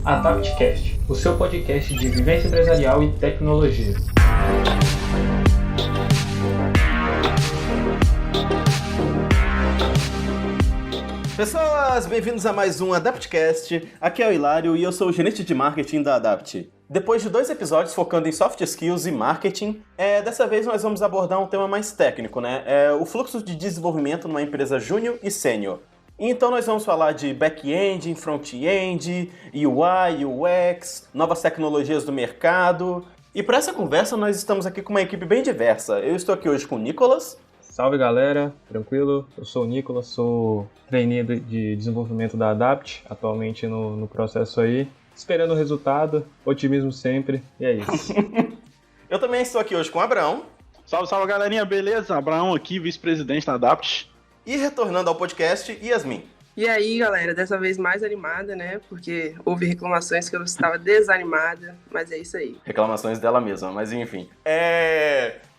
AdaptCast, o seu podcast de vivência empresarial e tecnologia. Pessoas, bem-vindos a mais um AdaptCast. Aqui é o Hilário e eu sou o gerente de marketing da Adapt. Depois de 2 episódios focando em soft skills e marketing, dessa vez nós vamos abordar um tema mais técnico, né? O fluxo de desenvolvimento numa empresa júnior e sênior. Então nós vamos falar de back-end, front-end, UI, UX, novas tecnologias do mercado. E para essa conversa nós estamos aqui com uma equipe bem diversa. Eu estou aqui hoje com o Nicolas. Salve galera, tranquilo? Eu sou o Nicolas, sou trainee de desenvolvimento da Adapt, atualmente no processo aí. Esperando o resultado, otimismo sempre, e é isso. Eu também estou aqui hoje com o Abraão. Salve, salve galerinha, beleza? Abraão aqui, vice-presidente da Adapt. E retornando ao podcast, Yasmin. E aí, galera, dessa vez mais animada, né? Porque houve reclamações que eu estava desanimada, mas é isso aí. Reclamações dela mesma, mas enfim.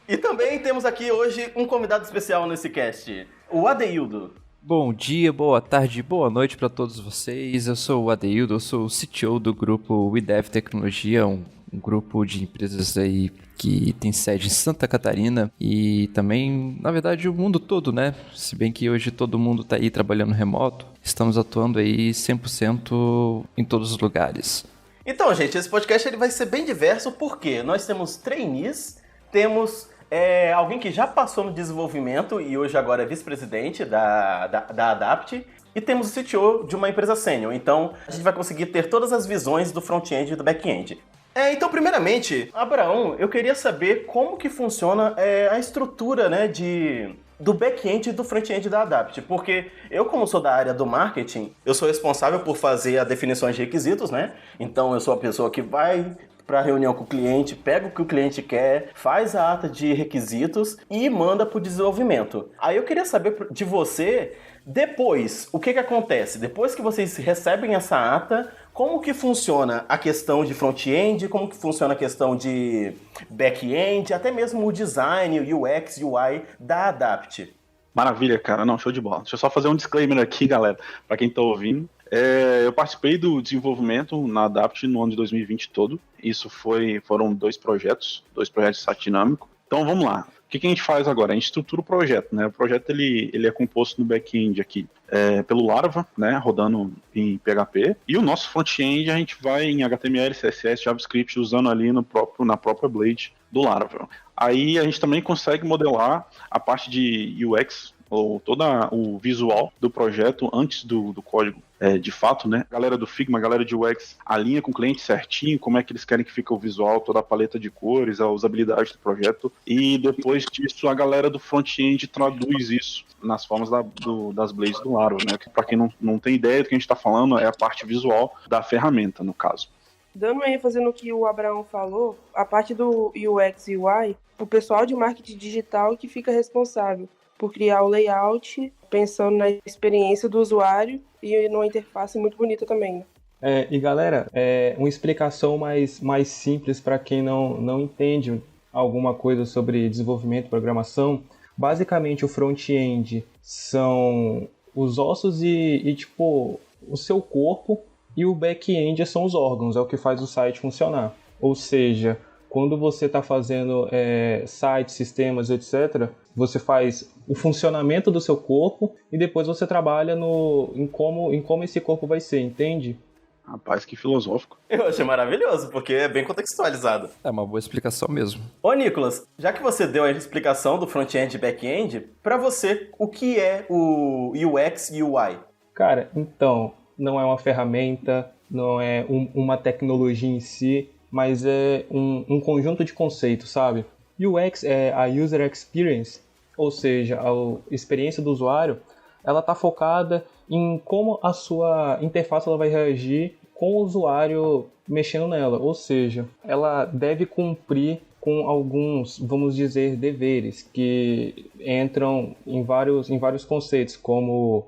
E também temos aqui hoje um convidado especial nesse cast, o Adeildo. Bom dia, boa tarde, boa noite para todos vocês. Eu sou o Adeildo, eu sou o CTO do grupo WeDev Tecnologia, um grupo de empresas aí que tem sede em Santa Catarina e também, na verdade, o mundo todo, né? Se bem que hoje todo mundo está aí trabalhando remoto, estamos atuando aí 100% em todos os lugares. Então, gente, esse podcast ele vai ser bem diverso porque nós temos trainees, temos alguém que já passou no desenvolvimento e hoje agora é vice-presidente da Adapt, e temos o CTO de uma empresa sênior. Então, a gente vai conseguir ter todas as visões do front-end e do back-end. Então, primeiramente, Abraão, eu queria saber como que funciona a estrutura, né, do back-end e do front-end da Adapt, porque eu, como sou da área do marketing, eu sou responsável por fazer a definição de requisitos, né? Então, eu sou a pessoa que vai para a reunião com o cliente, pega o que o cliente quer, faz a ata de requisitos e manda para o desenvolvimento. Aí eu queria saber de você, depois, o que acontece? Depois que vocês recebem essa ata, como que funciona a questão de front-end, como que funciona a questão de back-end, até mesmo o design, o UX, UI da Adapt? Maravilha, cara. Não, show de bola. Deixa eu só fazer um disclaimer aqui, galera, para quem tá ouvindo. Eu participei do desenvolvimento na Adapt no ano de 2020 todo. Isso foram 2 projetos de SAT dinâmico. Então vamos lá. O que a gente faz agora? A gente estrutura o projeto, né? O projeto ele é composto no back-end aqui pelo Laravel, né? Rodando em PHP. E o nosso front-end a gente vai em HTML, CSS, JavaScript, usando ali na própria Blade do Laravel. Aí a gente também consegue modelar a parte de UX, ou todo o visual do projeto antes do código de fato, né? A galera do Figma, a galera de UX alinha com o cliente certinho, como é que eles querem que fique o visual, toda a paleta de cores, a usabilidade do projeto, e depois disso a galera do front-end traduz isso nas formas das blades do Laravel, né? Para quem não tem ideia do que a gente está falando, é a parte visual da ferramenta, no caso. Dando uma ênfase no que o Abraão falou, a parte do UX e UI, o pessoal de marketing digital que fica responsável por criar o layout, pensando na experiência do usuário e numa interface muito bonita também. E galera, uma explicação mais simples para quem não entende alguma coisa sobre desenvolvimento e programação. Basicamente, o front-end são os ossos e tipo, o seu corpo, e o back-end são os órgãos, é o que faz o site funcionar. Ou seja, quando você está fazendo sites, sistemas, etc., você faz o funcionamento do seu corpo e depois você trabalha em como esse corpo vai ser, entende? Rapaz, que filosófico. Eu achei maravilhoso, porque é bem contextualizado. É uma boa explicação mesmo. Ô, Nicolas, já que você deu a explicação do front-end e back-end, para você, o que é o UX e UI? Cara, então, não é uma ferramenta, não é uma tecnologia em si, mas é um conjunto de conceitos, sabe? UX é a User Experience, ou seja, a experiência do usuário, ela está focada em como a sua interface ela vai reagir com o usuário mexendo nela, ou seja, ela deve cumprir com alguns, vamos dizer, deveres que entram em vários conceitos, como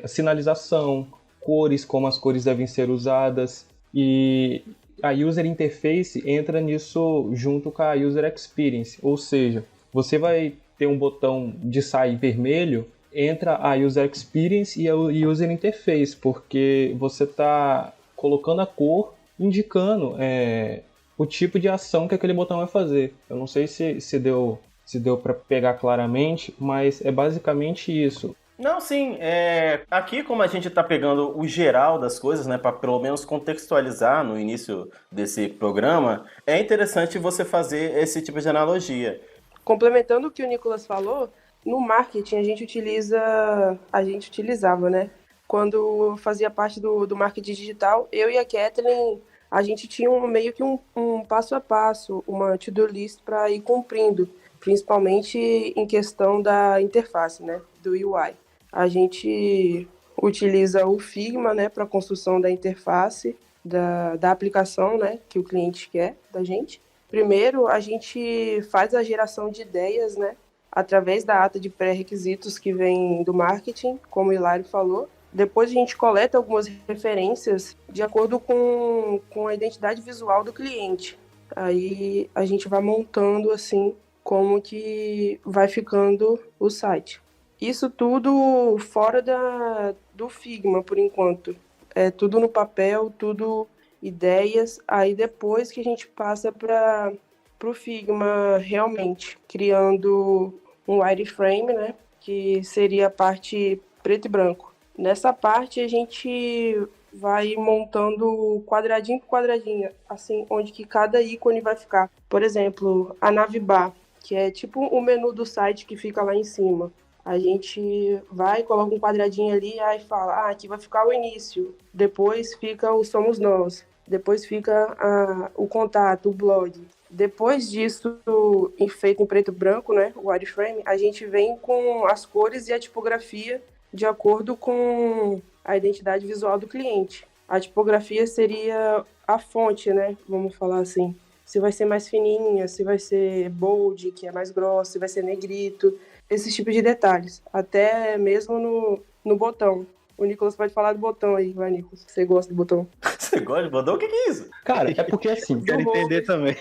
sinalização, cores, como as cores devem ser usadas, e a User Interface entra nisso junto com a User Experience, ou seja, você vai ter um botão de sair vermelho, entra a User Experience e a User Interface, porque você está colocando a cor, indicando o tipo de ação que aquele botão vai fazer. Eu não sei se deu para pegar claramente, mas é basicamente isso. Não, sim. Aqui, como a gente está pegando o geral das coisas, né, para pelo menos contextualizar no início desse programa, é interessante você fazer esse tipo de analogia. Complementando o que o Nicolas falou, no marketing a gente utilizava, né? Quando fazia parte do marketing digital, eu e a Kathleen, a gente tinha meio que um passo a passo, uma to-do list para ir cumprindo, principalmente em questão da interface, né, do UI. A gente utiliza o Figma, né, para a construção da interface da aplicação, né, que o cliente quer da gente. Primeiro, a gente faz a geração de ideias, né, através da ata de pré-requisitos que vem do marketing, como o Hilário falou. Depois a gente coleta algumas referências de acordo com a identidade visual do cliente. Aí a gente vai montando assim como que vai ficando o site. Isso tudo fora do Figma, por enquanto. É tudo no papel, tudo ideias. Aí depois que a gente passa para o Figma realmente, criando um wireframe, né? Que seria a parte preto e branco. Nessa parte a gente vai montando quadradinho por quadradinho, assim, onde que cada ícone vai ficar. Por exemplo, a navbar, que é tipo o menu do site que fica lá em cima. A gente vai, coloca um quadradinho ali, aí fala, aqui vai ficar o início, depois fica o Somos Nós, depois fica o contato, o blog. Depois disso, feito em preto e branco, né, o wireframe, a gente vem com as cores e a tipografia de acordo com a identidade visual do cliente. A tipografia seria a fonte, né, vamos falar assim. Se vai ser mais fininha, se vai ser bold, que é mais grossa, se vai ser negrito, esses tipos de detalhes. Até mesmo no botão. O Nicolas pode falar do botão aí, vai, Nicolas. Você gosta do botão? Você gosta de botão? O que é isso? Cara, é porque assim... Quero entender também.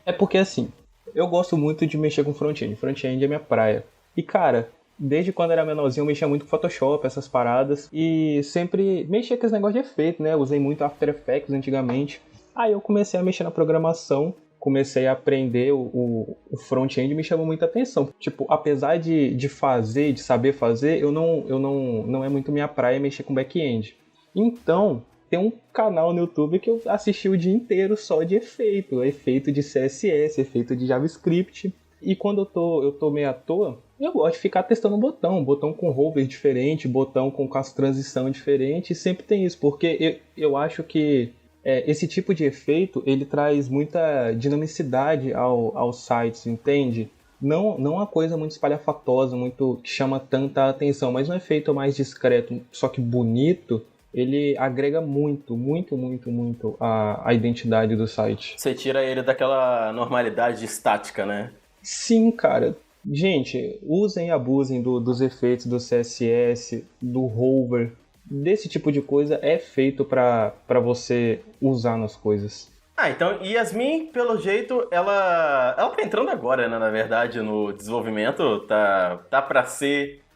É porque assim, eu gosto muito de mexer com front-end. Front-end é minha praia. E cara, desde quando era menorzinho eu mexia muito com Photoshop, essas paradas. E sempre mexia com esse negócio de efeito, né? Eu usei muito After Effects antigamente. Aí eu comecei a mexer na programação, comecei a aprender o front-end e me chamou muita atenção. Tipo, apesar de fazer, de saber fazer, não é muito minha praia mexer com back-end. Então, tem um canal no YouTube que eu assisti o dia inteiro só de efeito de CSS, efeito de JavaScript. E quando eu tô meio à toa, eu gosto de ficar testando botão com hover diferente, botão com as transições diferentes, e sempre tem isso, porque eu acho que esse tipo de efeito, ele traz muita dinamicidade aos sites, entende? Não uma coisa muito espalhafatosa, muito que chama tanta atenção, mas um efeito mais discreto, só que bonito, ele agrega muito a identidade do site. Você tira ele daquela normalidade estática, né? Sim, cara. Gente, usem e abusem dos efeitos do CSS, do hover. Desse tipo de coisa é feito pra você usar nas coisas. Então, Yasmin, pelo jeito, ela tá entrando agora, né, na verdade, no desenvolvimento, tá pra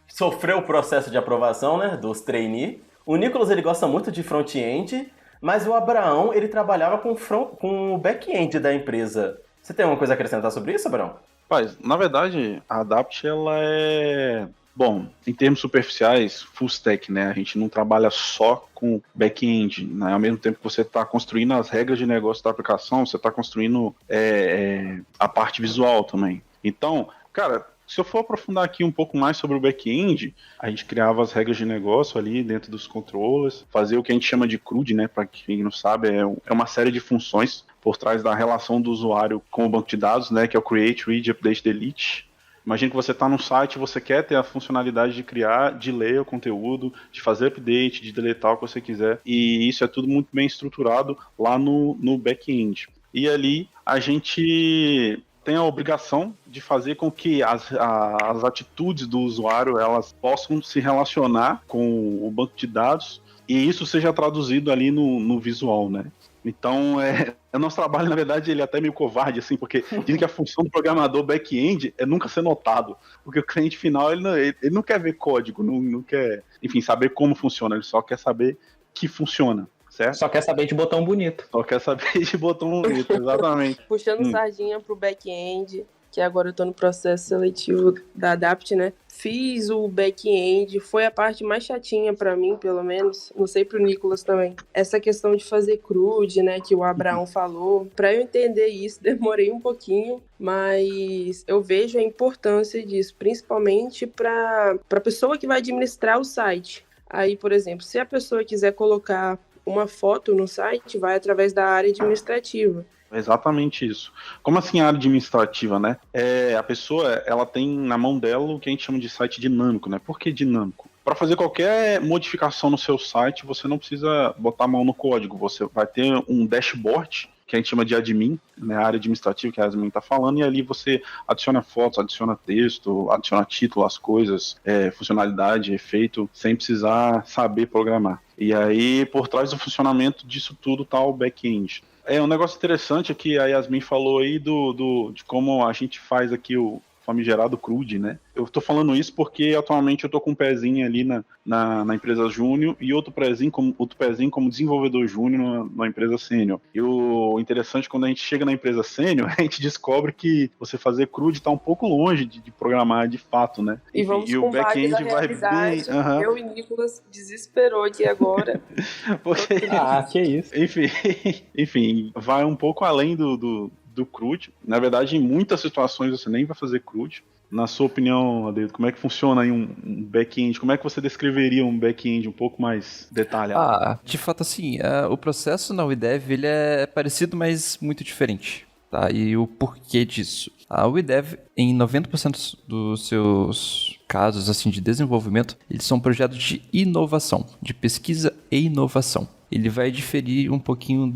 sofrer o processo de aprovação, né, dos trainee. O Nicolas, ele gosta muito de front-end, mas o Abraão, ele trabalhava com o back-end da empresa. Você tem alguma coisa a acrescentar sobre isso, Abraão? Rapaz, na verdade, a Adapt, ela é... Bom, em termos superficiais, full stack, né? A gente não trabalha só com back-end, né? Ao mesmo tempo que você está construindo as regras de negócio da aplicação, você está construindo a parte visual também. Então, cara, se eu for aprofundar aqui um pouco mais sobre o back-end, a gente criava as regras de negócio ali dentro dos controllers, fazer o que a gente chama de CRUD, né? Para quem não sabe, é uma série de funções por trás da relação do usuário com o banco de dados, né? Que é o Create, Read, Update, Delete. Imagina que você está no site, você quer ter a funcionalidade de criar, de ler o conteúdo, de fazer update, de deletar o que você quiser. E isso é tudo muito bem estruturado lá no back-end. E ali a gente tem a obrigação de fazer com que as atitudes do usuário elas possam se relacionar com o banco de dados e isso seja traduzido ali no visual, né? Então, o nosso trabalho, na verdade, ele é até meio covarde, assim, porque dizem que a função do programador back-end é nunca ser notado, porque o cliente final, ele não quer ver código, não quer, enfim, saber como funciona, ele só quer saber que funciona, certo? Só quer saber de botão bonito. Só quer saber de botão bonito, exatamente. Puxando sardinha pro back-end, que agora eu tô no processo seletivo da Adapt, né? Fiz o back-end, foi a parte mais chatinha pra mim, pelo menos. Não sei pro Nicolas também. Essa questão de fazer CRUD, né, que o Abraão falou. Pra eu entender isso, demorei um pouquinho, mas eu vejo a importância disso, principalmente pra pessoa que vai administrar o site. Aí, por exemplo, se a pessoa quiser colocar uma foto no site, vai através da área administrativa. Exatamente isso. Como assim a área administrativa, né? A pessoa, ela tem na mão dela o que a gente chama de site dinâmico, né? Por que dinâmico? Para fazer qualquer modificação no seu site, você não precisa botar a mão no código. Você vai ter um dashboard, que a gente chama de admin, né? A área administrativa que a admin está falando, e ali você adiciona fotos, adiciona texto, adiciona título, as coisas, funcionalidade, efeito, sem precisar saber programar. E aí, por trás do funcionamento disso tudo está o back-end. Um negócio interessante é que a Yasmin falou aí de como a gente faz aqui o famigerado CRUD, né? Eu tô falando isso porque atualmente eu tô com um pezinho ali na empresa júnior e outro pezinho como desenvolvedor júnior na empresa sênior. E o interessante, quando a gente chega na empresa sênior, a gente descobre que você fazer CRUD tá um pouco longe de programar de fato, né? E vamos o back-end vai bem... Eu e Nicolas desesperou aqui agora. Que isso. Enfim, vai um pouco além do CRUD. Na verdade, em muitas situações você nem vai fazer CRUD. Na sua opinião, Adeildo, como é que funciona aí um back-end? Como é que você descreveria um back-end um pouco mais detalhado? De fato, assim, o processo na WeDev ele é parecido, mas muito diferente. Tá? E o porquê disso? A WeDev, em 90% dos seus casos assim, de desenvolvimento, eles são projetos de inovação, de pesquisa e inovação. Ele vai diferir um pouquinho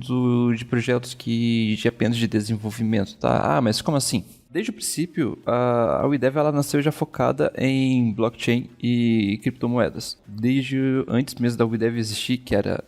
de projetos de apenas de desenvolvimento, tá? Mas como assim? Desde o princípio, a WeDev ela nasceu já focada em blockchain e criptomoedas. Desde antes mesmo da WeDev existir, que era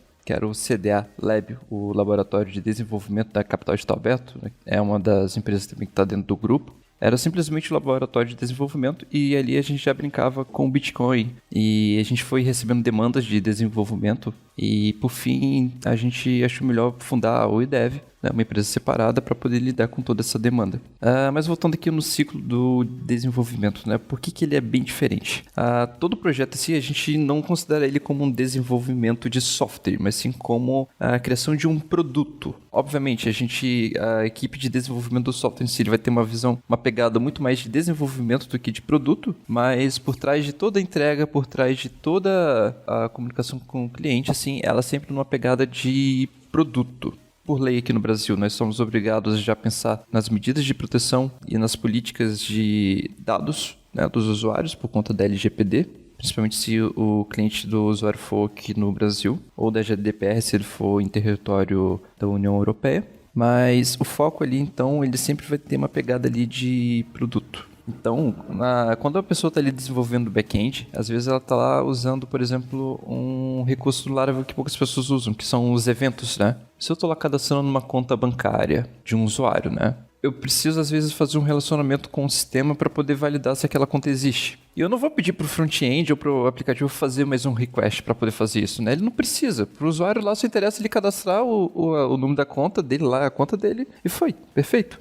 o CDA Lab, o Laboratório de Desenvolvimento da Capital de Alberto, né? É uma das empresas também que está dentro do grupo. Era simplesmente um laboratório de desenvolvimento e ali a gente já brincava com o Bitcoin. E a gente foi recebendo demandas de desenvolvimento e, por fim, a gente achou melhor fundar a WeDev, né, uma empresa separada para poder lidar com toda essa demanda. Mas voltando aqui no ciclo do desenvolvimento, né, por que ele é bem diferente? Todo projeto assim, a gente não considera ele como um desenvolvimento de software, mas sim como a criação de um produto. Obviamente, a equipe de desenvolvimento do software em si vai ter uma pegada muito mais de desenvolvimento do que de produto, mas por trás de toda a entrega, por trás de toda a comunicação com o cliente, assim, ela sempre numa pegada de produto. Por lei aqui no Brasil, nós somos obrigados a já pensar nas medidas de proteção e nas políticas de dados, né, dos usuários por conta da LGPD, principalmente se o cliente do usuário for aqui no Brasil, ou da GDPR se ele for em território da União Europeia. Mas o foco ali, então, ele sempre vai ter uma pegada ali de produto. Então, quando a pessoa está ali desenvolvendo o back-end, às vezes ela está lá usando, por exemplo, um recurso do Laravel que poucas pessoas usam, que são os eventos, né? Se eu estou lá cadastrando numa conta bancária de um usuário, né? Eu preciso, às vezes, fazer um relacionamento com o sistema para poder validar se aquela conta existe. E eu não vou pedir para o front-end ou para o aplicativo fazer mais um request para poder fazer isso, né? Ele não precisa. Para o usuário lá, só interessa ele cadastrar o nome da conta dele lá, a conta dele, e foi. Perfeito.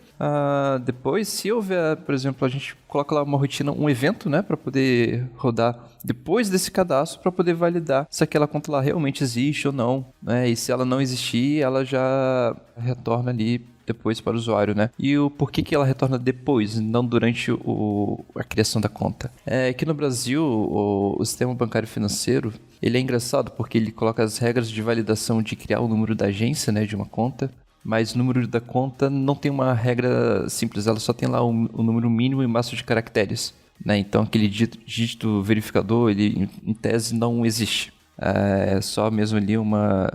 Depois, se houver, por exemplo, a gente coloca lá uma rotina, um evento, né, para poder rodar depois desse cadastro, para poder validar se aquela conta lá realmente existe ou não, né? E se ela não existir, ela já retorna ali depois para o usuário, né? E o porquê que ela retorna depois, não durante a criação da conta? É que no Brasil, o sistema bancário financeiro, ele é engraçado porque ele coloca as regras de validação de criar o número da agência, né, de uma conta, mas o número da conta não tem uma regra simples, ela só tem lá o número mínimo e máximo de caracteres, né? Então aquele dígito verificador, ele em tese não existe. É só mesmo ali uma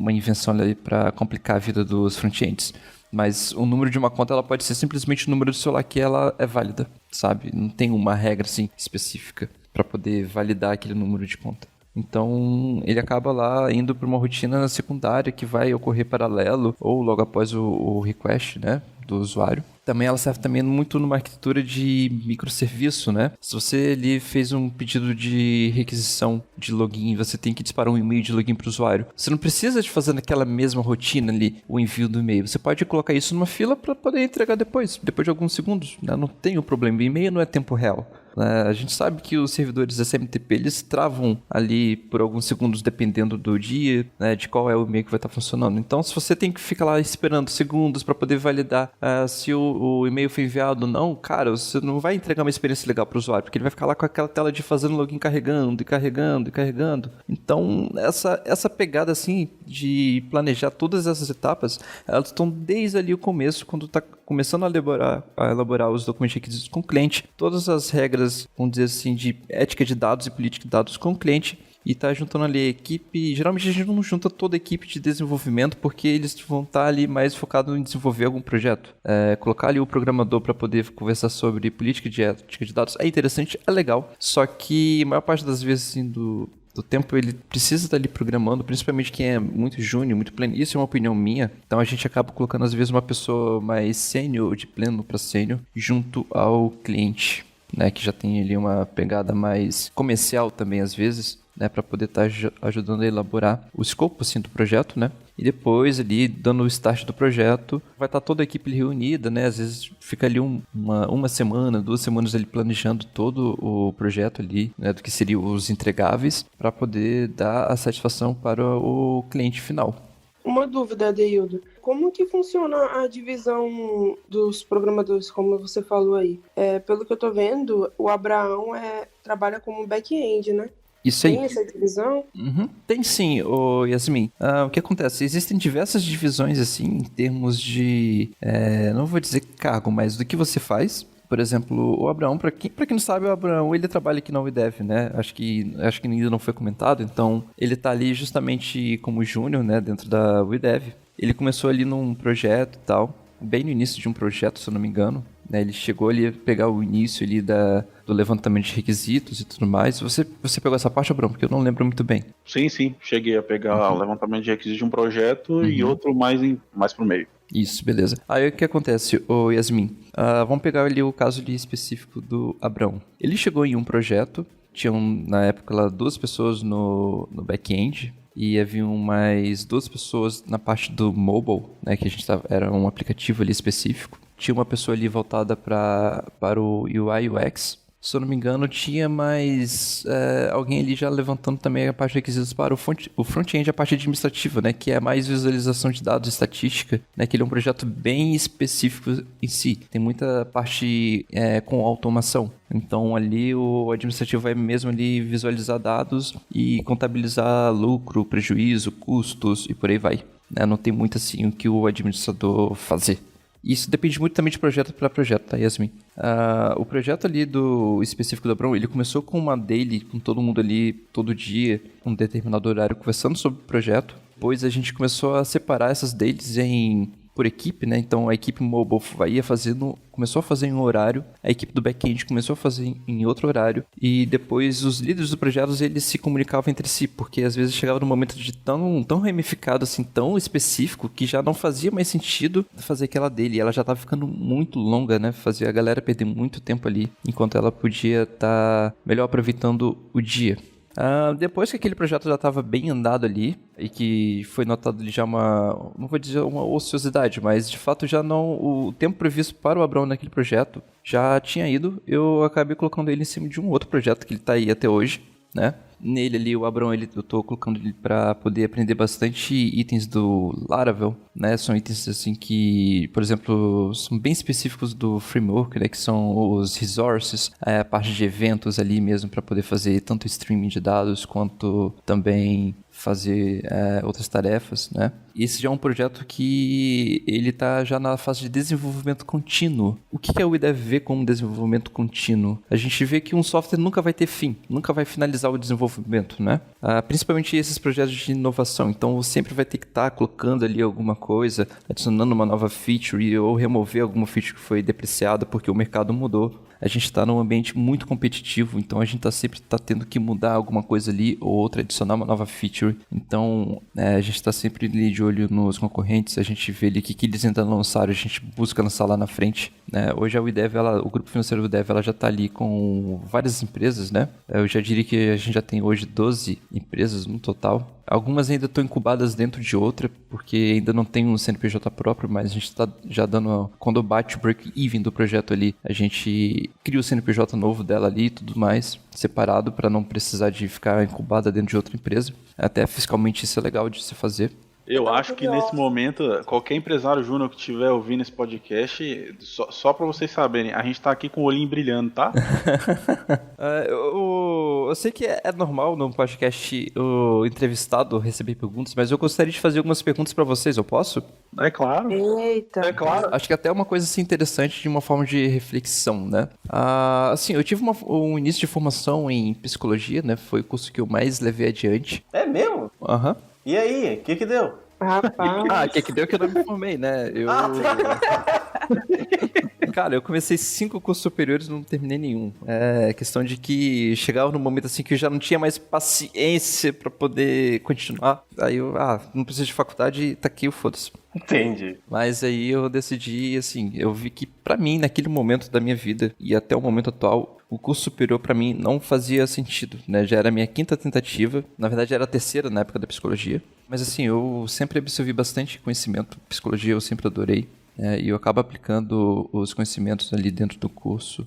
invenção ali para complicar a vida dos front-ends. Mas o número de uma conta ela pode ser simplesmente o número do celular que ela é válida, sabe? Não tem uma regra assim específica para poder validar aquele número de conta. Então ele acaba lá indo para uma rotina secundária que vai ocorrer paralelo ou logo após o request, né? do usuário. Também ela serve também muito numa arquitetura de microserviço, né? Se você ali fez um pedido de requisição de login, você tem que disparar um e-mail de login para o usuário. Você não precisa de fazer naquela mesma rotina ali o envio do e-mail. Você pode colocar isso numa fila para poder entregar depois de alguns segundos, né? Não tem o problema. E-mail não é tempo real. A gente sabe que os servidores SMTP, eles travam ali por alguns segundos dependendo do dia, né, de qual é o e-mail que vai estar funcionando. Então, se você tem que ficar lá esperando segundos para poder validar se o e-mail foi enviado ou não, cara, você não vai entregar uma experiência legal para o usuário, porque ele vai ficar lá com aquela tela de fazendo login carregando e carregando e carregando. Então, essa pegada assim de planejar todas essas etapas, elas estão desde ali o começo, quando está começando a elaborar os documentos requisitos com o cliente, todas as regras, vamos dizer assim, de ética de dados e política de dados com o cliente, e tá juntando ali a equipe. Geralmente a gente não junta toda a equipe de desenvolvimento, porque eles vão estar ali mais focados em desenvolver algum projeto. Colocar ali o programador para poder conversar sobre política de ética de dados é interessante, é legal, só que a maior parte das vezes assim, do tempo ele precisa estar ali programando, principalmente quem é muito júnior, muito pleno. Isso é uma opinião minha. Então a gente acaba colocando às vezes uma pessoa mais sênior, de pleno para sênior, junto ao cliente, né, que já tem ali uma pegada mais comercial também às vezes, né, para poder estar ajudando a elaborar o escopo assim, do projeto, né? E depois ali, dando o start do projeto, vai estar toda a equipe reunida, né? Às vezes fica ali uma semana, 2 semanas ali planejando todo o projeto ali, né? Do que seriam os entregáveis, para poder dar a satisfação para o cliente final. Uma dúvida, Adeildo. Como que funciona a divisão dos programadores, como você falou aí? Pelo que eu tô vendo, o Abraão trabalha como back-end, né? Isso aí. Tem essa divisão? Tem sim, Yasmin. O que acontece? Existem diversas divisões, assim, em termos de... não vou dizer cargo, mas do que você faz. Por exemplo, o Abraão, pra quem não sabe, o Abraão, ele trabalha aqui na UiDev, né? Acho que ainda não foi comentado. Então, ele tá ali justamente como júnior, né? Dentro da UiDev. Ele começou ali num projeto e tal. Bem no início de um projeto, se eu não me engano. Né, ele chegou ali a pegar o início ali do levantamento de requisitos e tudo mais. Você pegou essa parte, Abraão? Porque eu não lembro muito bem. Sim. Cheguei a pegar o levantamento de requisitos de um projeto e outro mais pro meio. Isso, beleza. Aí o que acontece, Yasmin? Vamos pegar ali o caso ali específico do Abraão. Ele chegou em um projeto, tinham na época lá 2 pessoas no back-end, e haviam mais 2 pessoas na parte do mobile, né, que era um aplicativo ali específico. Tinha uma pessoa ali voltada para o UI UX. Se eu não me engano, tinha mais alguém ali já levantando também a parte de requisitos para o front-end, a parte administrativa, né? Que é mais visualização de dados, estatística, né? Que ele é um projeto bem específico em si. Tem muita parte com automação. Então ali o administrativo vai mesmo ali visualizar dados e contabilizar lucro, prejuízo, custos e por aí vai. Né? Não tem muito assim o que o administrador fazer. Isso depende muito também de projeto para projeto, tá, Yasmin? O projeto ali específico do Abraão, ele começou com uma daily, com todo mundo ali, todo dia, um determinado horário, conversando sobre o projeto. Depois a gente começou a separar essas dailies por equipe, né? Então a equipe mobile começou a fazer em um horário, a equipe do back-end começou a fazer em outro horário, e depois os líderes do projeto, eles se comunicavam entre si, porque às vezes chegava num momento de tão ramificado, assim, tão específico, que já não fazia mais sentido fazer aquela daily. Ela já estava ficando muito longa, né? Fazia a galera perder muito tempo ali, enquanto ela podia estar melhor aproveitando o dia. Depois que aquele projeto já estava bem andado ali, e que foi notado ali já não vou dizer uma ociosidade, mas de fato já não, o tempo previsto para o Abraão naquele projeto já tinha ido, eu acabei colocando ele em cima de um outro projeto que ele está aí até hoje, né? Nele ali, o Abraão, eu tô colocando ele para poder aprender bastante itens do Laravel, né? São itens assim que, por exemplo, são bem específicos do framework, né? Que são os resources, a parte de eventos ali mesmo para poder fazer tanto streaming de dados quanto também fazer outras tarefas, né? Esse já é um projeto que ele está já na fase de desenvolvimento contínuo. O que a UI deve ver como desenvolvimento contínuo? A gente vê que um software nunca vai ter fim, nunca vai finalizar o desenvolvimento desenvolvimento, né? Principalmente esses projetos de inovação. Então, você sempre vai ter que estar colocando ali alguma coisa, adicionando uma nova feature ou remover alguma feature que foi depreciada porque o mercado mudou. A gente está num ambiente muito competitivo, então a gente sempre está tendo que mudar alguma coisa ali ou outra, adicionar uma nova feature. Então, a gente está sempre ali de olho nos concorrentes, a gente vê ali o que eles ainda lançaram, a gente busca lançar lá na frente. Hoje a WeDev, o grupo financeiro WeDev, ela já está ali com várias empresas, né? Eu já diria que a gente já tem hoje 12 empresas no total. Algumas ainda estão incubadas dentro de outra, porque ainda não tem um CNPJ próprio, mas a gente está já dando... Quando bate o break-even do projeto ali, a gente cria o CNPJ novo dela ali e tudo mais, separado, para não precisar de ficar incubada dentro de outra empresa. Até fiscalmente isso é legal de se fazer. Eu acho que nesse momento, qualquer empresário júnior que estiver ouvindo esse podcast, só pra vocês saberem, a gente tá aqui com o olhinho brilhando, tá? Eu sei que é normal no podcast o entrevistado receber perguntas, mas eu gostaria de fazer algumas perguntas pra vocês, eu posso? É claro. Eita. É claro. Acho que até é uma coisa assim, interessante de uma forma de reflexão, né? Assim, eu tive um início de formação em psicologia, né? Foi o curso que eu mais levei adiante. É mesmo? Aham. E aí, o que deu? Rapaz. O que deu que eu não me formei, né? Cara, eu comecei 5 cursos superiores e não terminei nenhum. É questão de que chegava num momento assim que eu já não tinha mais paciência pra poder continuar. Aí eu, não preciso de faculdade, tá aqui, foda-se. Entendi. Mas aí eu decidi, assim, eu vi que pra mim, naquele momento da minha vida e até o momento atual, o curso superior pra mim não fazia sentido, né? Já era a minha 5ª tentativa, na verdade era a 3ª na época da psicologia. Mas assim, eu sempre absorvi bastante conhecimento, psicologia eu sempre adorei. E eu acabo aplicando os conhecimentos ali dentro do curso,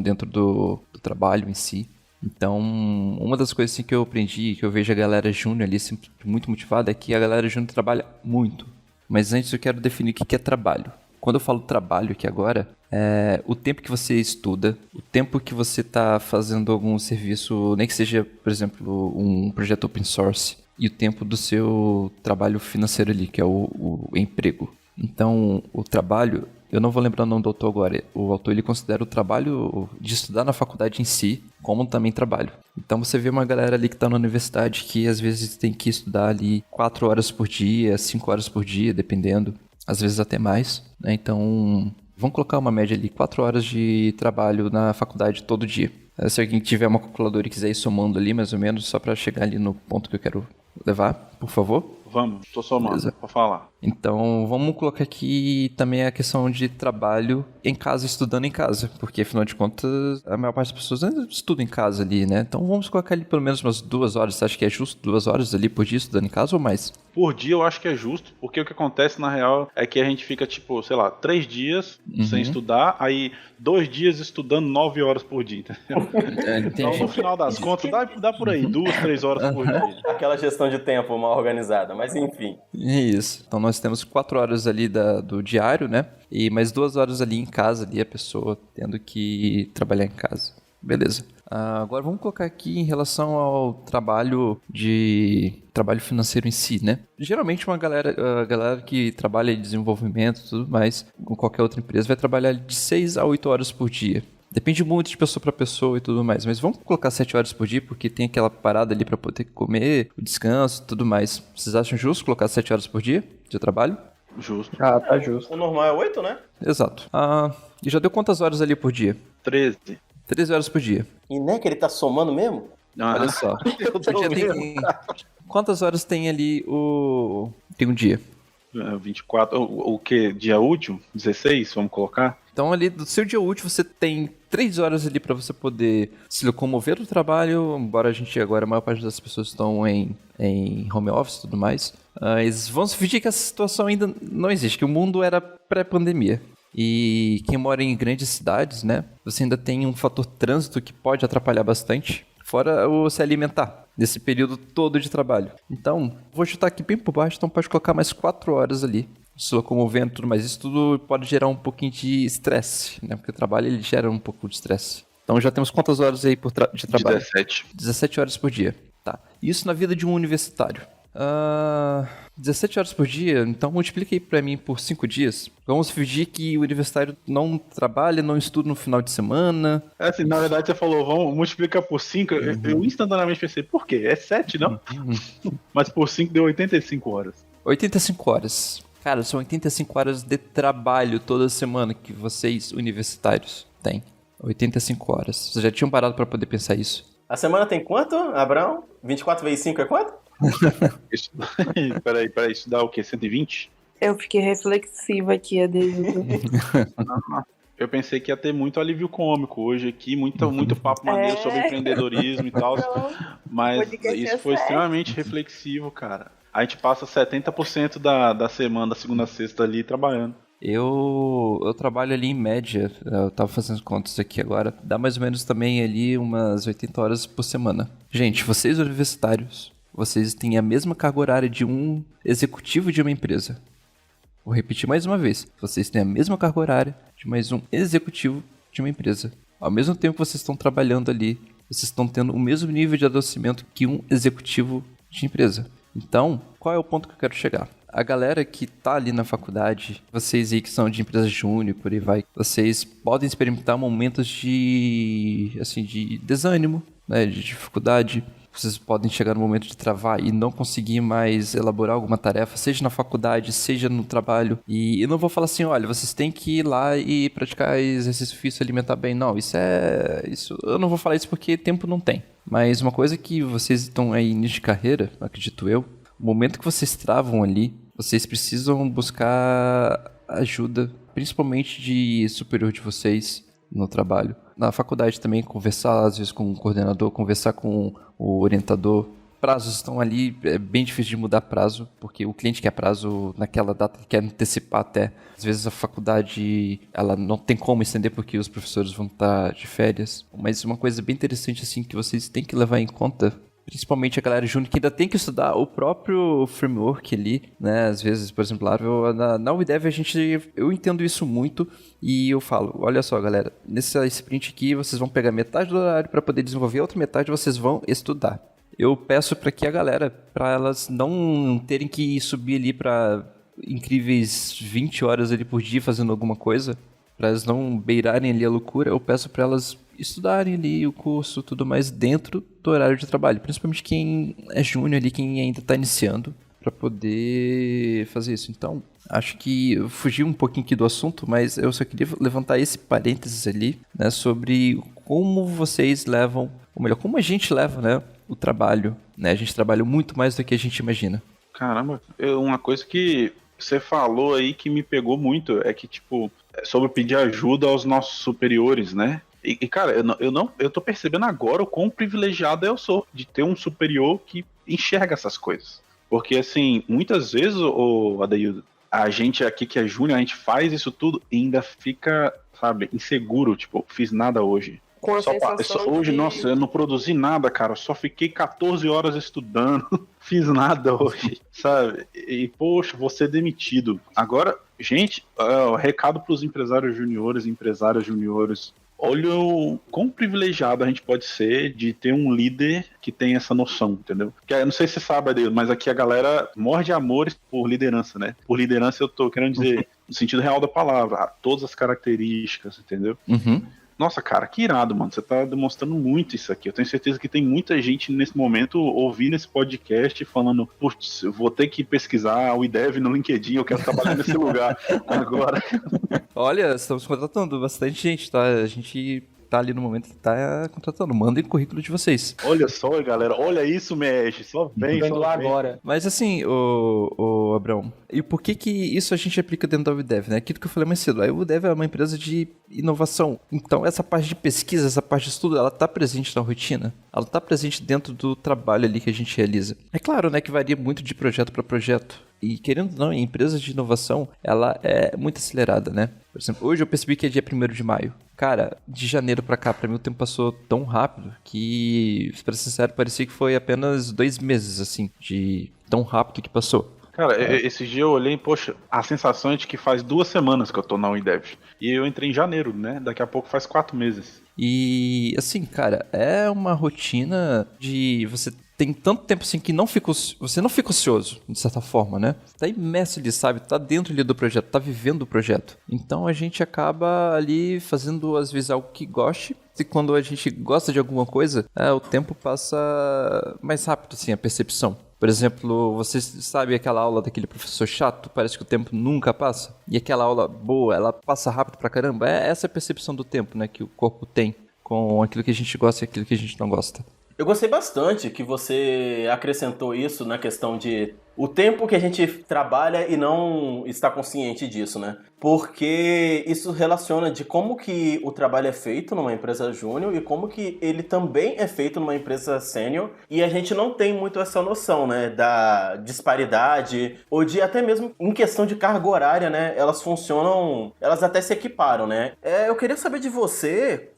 dentro do trabalho em si. Então, uma das coisas assim, que eu aprendi, que eu vejo a galera júnior ali sempre muito motivada, é que a galera júnior trabalha muito. Mas antes eu quero definir o que é trabalho. Quando eu falo trabalho aqui agora, é o tempo que você estuda, o tempo que você está fazendo algum serviço, nem que seja, por exemplo, um projeto open source, e o tempo do seu trabalho financeiro ali, que é o emprego. Então, o trabalho, eu não vou lembrar o nome do autor agora, o autor ele considera o trabalho de estudar na faculdade em si como também trabalho. Então você vê uma galera ali que está na universidade que às vezes tem que estudar ali 4 horas por dia, 5 horas por dia, dependendo, às vezes até mais, né? Então, vamos colocar uma média ali, 4 horas de trabalho na faculdade todo dia. Se alguém tiver uma calculadora e quiser ir somando ali, mais ou menos, só para chegar ali no ponto que eu quero levar, por favor. Vamos, tô somando, pra falar. Então, vamos colocar aqui também a questão de trabalho em casa, estudando em casa, porque afinal de contas, a maior parte das pessoas ainda estuda em casa ali, né? Então, vamos colocar ali pelo menos umas 2 horas. Você acha que é justo 2 horas ali por dia estudando em casa ou mais? Por dia eu acho que é justo, porque o que acontece na real é que a gente fica tipo, sei lá, 3 dias sem estudar, aí 2 dias estudando 9 horas por dia, entendeu? Então no final das contas dá por aí, 2, 3 horas por dia. Aquela gestão de tempo mal organizada, mas enfim. Isso. Então nós temos 4 horas ali do diário, né? E mais 2 horas ali em casa, ali a pessoa tendo que trabalhar em casa. Beleza. Agora vamos colocar aqui em relação ao trabalho financeiro em si, né? Geralmente a galera que trabalha em desenvolvimento e tudo mais, com qualquer outra empresa, vai trabalhar de 6 a 8 horas por dia. Depende muito de pessoa para pessoa e tudo mais, mas vamos colocar 7 horas por dia, porque tem aquela parada ali para poder comer, o descanso e tudo mais. Vocês acham justo colocar 7 horas por dia de trabalho? Justo. Tá justo. O normal é 8, né? Exato. E já deu quantas horas ali por dia? 13. 13 horas por dia. E né, que ele tá somando mesmo? Olha só. O dia tem... Quantas horas tem ali tem um dia? 24. O que? Dia útil? 16, vamos colocar? Então ali do seu dia útil você tem 3 horas ali para você poder se locomover do trabalho, embora a maior parte das pessoas estão em home office e tudo mais. Mas vamos fingir que essa situação ainda não existe, que o mundo era pré-pandemia. E quem mora em grandes cidades, né, você ainda tem um fator trânsito que pode atrapalhar bastante, fora o se alimentar nesse período todo de trabalho. Então, vou chutar aqui bem por baixo, então pode colocar mais 4 horas ali, se locomovendo e tudo mais. Isso tudo pode gerar um pouquinho de estresse, né, porque o trabalho ele gera um pouco de estresse. Então já temos quantas horas aí de trabalho? 17. 17 horas por dia. Tá. Isso na vida de um universitário. 17 horas por dia, então multiplique aí pra mim por 5 dias. Vamos fingir que o universitário não trabalha, não estuda no final de semana. Assim, na verdade você falou, vamos multiplicar por 5, eu instantaneamente pensei, por quê? É 7, não? Mas por 5 deu 85 horas. 85 horas. Cara, são 85 horas de trabalho toda semana que vocês, universitários, têm. 85 horas. Vocês já tinham parado pra poder pensar isso? A semana tem quanto, Abraão? 24 vezes 5 é quanto? Peraí, isso dá o quê? 120? Eu fiquei reflexiva aqui, Adeildo. Eu pensei que ia ter muito alívio cômico hoje aqui, muito papo maneiro sobre empreendedorismo e tal, mas isso foi extremamente reflexivo, cara. A gente passa 70% da semana, da segunda a sexta ali trabalhando. Eu trabalho ali em média, eu tava fazendo contas aqui agora, dá mais ou menos também ali umas 80 horas por semana. Gente, vocês universitários, vocês têm a mesma carga horária de um executivo de uma empresa. Vou repetir mais uma vez, vocês têm a mesma carga horária de mais um executivo de uma empresa. Ao mesmo tempo que vocês estão trabalhando ali, vocês estão tendo o mesmo nível de adoecimento que um executivo de empresa. Então, qual é o ponto que eu quero chegar? A galera que tá ali na faculdade, vocês aí que são de empresas júnior, por aí vai, vocês podem experimentar momentos de desânimo, né, de dificuldade. Vocês podem chegar no momento de travar e não conseguir mais elaborar alguma tarefa, seja na faculdade, seja no trabalho. E eu não vou falar assim, olha, vocês têm que ir lá e praticar exercício físico, se alimentar bem. Não, isso eu não vou falar isso porque tempo não tem. Mas uma coisa que vocês estão aí início de carreira, acredito eu, o momento que vocês travam ali, vocês precisam buscar ajuda, principalmente de superior de vocês no trabalho. Na faculdade também, conversar às vezes com o coordenador, conversar com o orientador. Prazos estão ali, é bem difícil de mudar prazo, porque o cliente quer prazo naquela data, quer antecipar até. Às vezes a faculdade ela não tem como estender porque os professores vão estar de férias. Mas uma coisa bem interessante assim que vocês têm que levar em conta, principalmente a galera júnior que ainda tem que estudar o próprio framework ali, né? Às vezes, por exemplo, na UIDEV eu entendo isso muito e eu falo, olha só galera, nesse sprint aqui vocês vão pegar metade do horário para poder desenvolver, a outra metade vocês vão estudar. Eu peço para que a galera, para elas não terem que subir ali para incríveis 20 horas ali por dia fazendo alguma coisa, para elas não beirarem ali a loucura, eu peço para elas estudarem ali o curso, tudo mais dentro do horário de trabalho, principalmente quem é júnior ali, quem ainda está iniciando, para poder fazer isso. Então, acho que eu fugi um pouquinho aqui do assunto, mas eu só queria levantar esse parênteses ali, né, sobre como vocês levam, ou melhor, como a gente leva, né, o trabalho, né? A gente trabalha muito mais do que a gente imagina. Caramba, uma coisa que você falou aí que me pegou muito é que, tipo, sobre pedir ajuda aos nossos superiores, né? E cara, eu tô percebendo agora o quão privilegiado eu sou de ter um superior que enxerga essas coisas. Porque, assim, muitas vezes, Adeildo, a gente aqui que é júnior, a gente faz isso tudo e ainda fica, sabe, inseguro, tipo, fiz nada hoje. Com a sensação hoje, de... nossa, eu não produzi nada, cara. Eu só fiquei 14 horas estudando. Fiz nada hoje, sabe? E, poxa, vou ser demitido. Agora, gente, recado para os empresários juniores e empresárias juniores. Olha o quão privilegiado a gente pode ser de ter um líder que tem essa noção, entendeu? Que eu não sei se você sabe, Adeildo, mas aqui a galera morre de amores por liderança, né? Por liderança eu tô querendo dizer, no sentido real da palavra, todas as características, entendeu? Uhum. Nossa, cara, que irado, mano. Você tá demonstrando muito isso aqui. Eu tenho certeza que tem muita gente nesse momento ouvindo esse podcast falando, putz, eu vou ter que pesquisar o IDEV no LinkedIn, eu quero trabalhar nesse lugar agora. Olha, estamos contratando bastante gente, tá? A gente tá ali no momento que tá contratando. Mandem o currículo de vocês. Olha só, galera. Olha isso, mexe. Só vem, Vendo só lá vem. agora. Mas assim, o Abrão, e por que isso a gente aplica dentro da UDEV, né? Aquilo que eu falei mais cedo, a UDEV é uma empresa de inovação. Então, essa parte de pesquisa, essa parte de estudo, ela tá presente na rotina. Ela tá presente dentro do trabalho ali que a gente realiza. É claro, né, que varia muito de projeto para projeto. E querendo ou não, em empresas de inovação, ela é muito acelerada, né? Por exemplo, hoje eu percebi que é dia 1º de maio. Cara, de janeiro pra cá, pra mim o tempo passou tão rápido que, pra ser sincero, parecia que foi apenas 2 meses, assim, de tão rápido que passou. Cara, esse dia eu olhei, poxa, a sensação é de que faz 2 semanas que eu tô na UniDev. E eu entrei em janeiro, né? Daqui a pouco faz 4 meses. E, assim, cara, é uma rotina de você tem tanto tempo assim que você não fica ocioso, de certa forma, né? Tá imerso ali, sabe? Tá dentro ali do projeto, tá vivendo o projeto. Então a gente acaba ali fazendo, às vezes, algo que goste. E quando a gente gosta de alguma coisa, o tempo passa mais rápido, assim, a percepção. Por exemplo, você sabe aquela aula daquele professor chato? Parece que o tempo nunca passa. E aquela aula boa, ela passa rápido pra caramba. É essa a percepção do tempo, né? Que o corpo tem com aquilo que a gente gosta e aquilo que a gente não gosta. Eu gostei bastante que você acrescentou isso na questão de o tempo que a gente trabalha e não está consciente disso, né? Porque isso relaciona de como que o trabalho é feito numa empresa júnior e como que ele também é feito numa empresa sênior, e a gente não tem muito essa noção, né, da disparidade ou de até mesmo em questão de carga horária, né? Elas até se equiparam, né? Eu queria saber de você,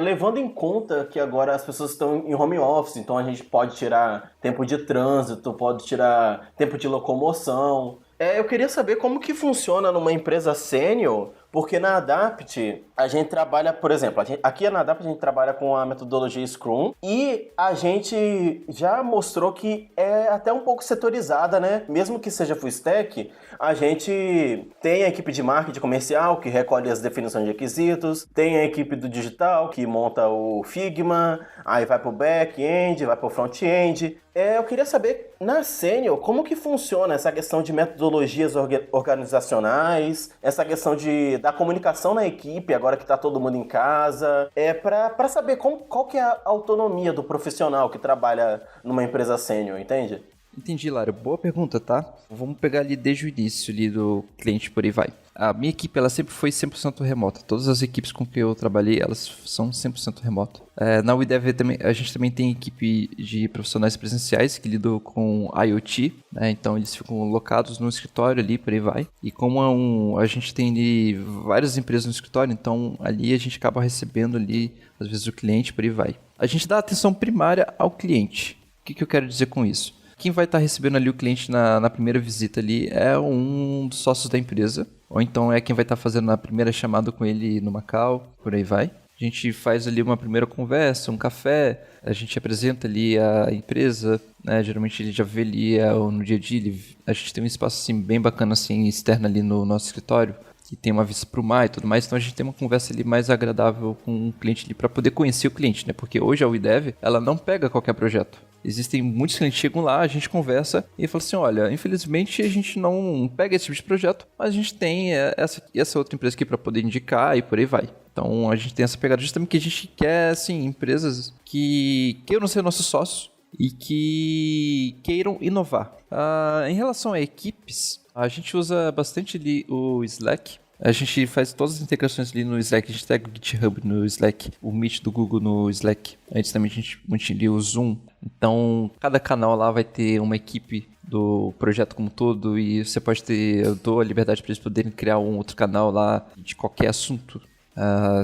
levando em conta que agora as pessoas estão em home office, então a gente pode tirar tempo de trânsito, pode tirar tempo de locomoção. Eu queria saber como que funciona numa empresa sênior, porque na Adapt a gente trabalha, por exemplo, aqui na Adapt a gente trabalha com a metodologia Scrum e a gente já mostrou que é até um pouco setorizada, né? Mesmo que seja full stack, a gente tem a equipe de marketing comercial que recolhe as definições de requisitos, tem a equipe do digital que monta o Figma, aí vai pro back-end, vai pro front-end. Eu queria saber, na Sênior, como que funciona essa questão de metodologias organizacionais, essa questão da comunicação na equipe, agora que está todo mundo em casa, para saber qual que é a autonomia do profissional que trabalha numa empresa Sênior, entende? Entendi, Lara. Boa pergunta, tá? Vamos pegar ali desde o início ali do cliente, por aí vai. A minha equipe, ela sempre foi 100% remota. Todas as equipes com que eu trabalhei, elas são 100% remotas. Na WeDev também, a gente também tem equipe de profissionais presenciais que lidam com IoT, né? Então eles ficam locados no escritório ali, por aí vai. E como a gente tem ali várias empresas no escritório, então ali a gente acaba recebendo ali, às vezes, o cliente, por aí vai. A gente dá atenção primária ao cliente. O que eu quero dizer com isso? Quem vai estar recebendo ali o cliente na primeira visita ali é um dos sócios da empresa, ou então é quem vai estar fazendo a primeira chamada com ele no Macau, por aí vai. A gente faz ali uma primeira conversa, um café, a gente apresenta ali a empresa, né? Geralmente ele já vê ali no dia a dia, a gente tem um espaço assim, bem bacana assim, externo ali no nosso escritório, que tem uma vista para o mar e tudo mais, então a gente tem uma conversa ali mais agradável com o cliente ali para poder conhecer o cliente, né? Porque hoje a WeDev, ela não pega qualquer projeto. Existem muitos clientes que chegam lá, a gente conversa e fala assim, olha, infelizmente a gente não pega esse tipo de projeto, mas a gente tem essa outra empresa aqui para poder indicar e por aí vai. Então a gente tem essa pegada justamente que a gente quer, assim, empresas que queiram ser nossos sócios e que queiram inovar. Em relação a equipes, a gente usa bastante ali o Slack. A gente faz todas as integrações ali no Slack, a gente pega o GitHub no Slack, o Meet do Google no Slack. Antes também a gente mantinha o Zoom. Então, cada canal lá vai ter uma equipe do projeto como um todo e você pode eu dou a liberdade para eles poderem criar um outro canal lá de qualquer assunto.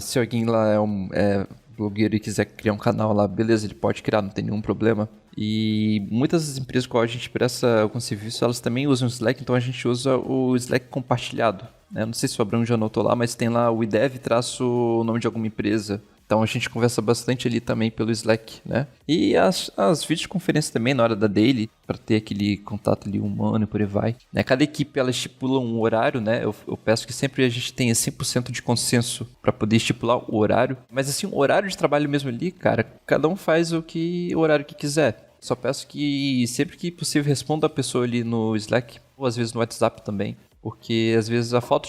Se alguém lá é blogueiro e quiser criar um canal lá, beleza, ele pode criar, não tem nenhum problema. E muitas das empresas com a gente presta algum serviço, elas também usam o Slack, então a gente usa o Slack compartilhado. Não sei se o Abrão já anotou lá, mas tem lá o IDEV traço o nome de alguma empresa. Então a gente conversa bastante ali também pelo Slack, né? E as videoconferências também na hora da daily, para ter aquele contato ali humano e por aí vai. Cada equipe ela estipula um horário, né? Eu peço que sempre a gente tenha 100% de consenso para poder estipular o horário. Mas assim, o horário de trabalho mesmo ali, cara, cada um faz o horário que quiser. Só peço que sempre que possível responda a pessoa ali no Slack, ou às vezes no WhatsApp também. Porque às vezes a falta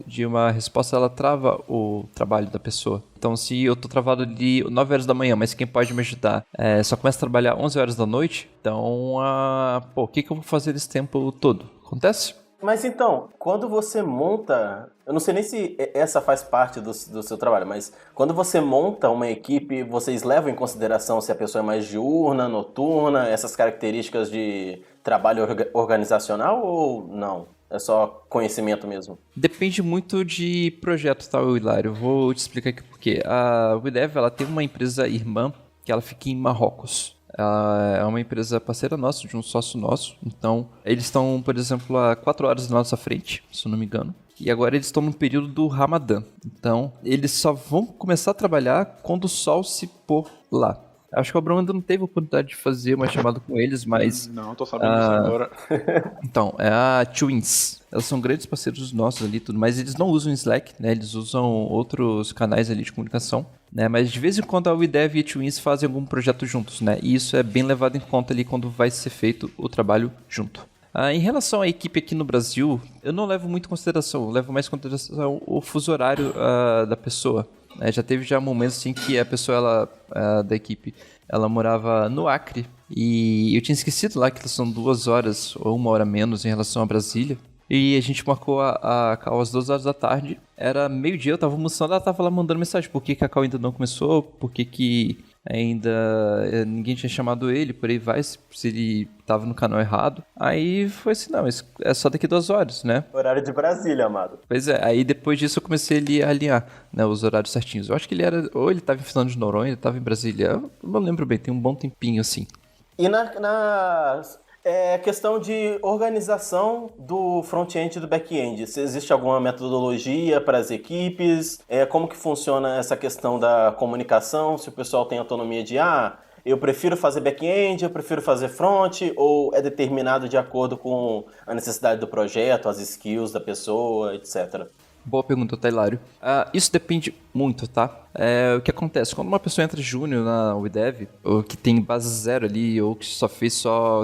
de uma resposta ela trava o trabalho da pessoa. Então se eu tô travado ali 9 horas da manhã, mas quem pode me ajudar só começa a trabalhar 11 horas da noite, então o que eu vou fazer esse tempo todo? Acontece? Mas então, quando você monta, eu não sei nem se essa faz parte do seu trabalho, mas quando você monta uma equipe, vocês levam em consideração se a pessoa é mais diurna, noturna, essas características de trabalho organizacional ou não? É só conhecimento mesmo? Depende muito de projeto, tá, Hilário? Vou te explicar aqui por quê. A WeDev, ela tem uma empresa irmã que ela fica em Marrocos. Ela é uma empresa parceira nossa, de um sócio nosso. Então, eles estão, por exemplo, a 4 horas na nossa frente, se eu não me engano. E agora eles estão no período do Ramadã. Então, eles só vão começar a trabalhar quando o sol se pôr lá. Acho que o Abrão ainda não teve a oportunidade de fazer uma chamada com eles, mas... Não, tô sabendo disso agora. Então, é a Twins. Elas são grandes parceiros nossos ali e tudo, mas eles não usam Slack, né? Eles usam outros canais ali de comunicação, né? Mas de vez em quando a WeDev e a Twins fazem algum projeto juntos, né? E isso é bem levado em conta ali quando vai ser feito o trabalho junto. Em relação à equipe aqui no Brasil, eu não levo muito em consideração, eu levo mais em consideração o fuso horário da pessoa. Já teve momentos assim que a pessoa da equipe, ela morava no Acre e eu tinha esquecido lá que são 2 horas ou 1 hora menos em relação a Brasília. E a gente marcou a call às 2 horas da tarde, era meio-dia, eu tava almoçando, ela tava lá mandando mensagem, por que a call ainda não começou, por que ainda ninguém tinha chamado ele, por aí vai, se ele tava no canal errado. Aí foi assim, não, é só daqui 2 horas, né? Horário de Brasília, amado. Pois é, aí depois disso eu comecei a alinhar, né, os horários certinhos. Eu acho que ou ele tava em Fernando de Noronha, ele tava em Brasília, eu não lembro bem, tem um bom tempinho assim. E na questão de organização do front-end e do back-end, se existe alguma metodologia para as equipes, como que funciona essa questão da comunicação, se o pessoal tem autonomia de, eu prefiro fazer back-end, eu prefiro fazer front, ou é determinado de acordo com a necessidade do projeto, as skills da pessoa, etc. Boa pergunta, Tailário. Isso depende muito, tá? O que acontece? Quando uma pessoa entra júnior na WeDev, ou que tem base 0 ali, ou que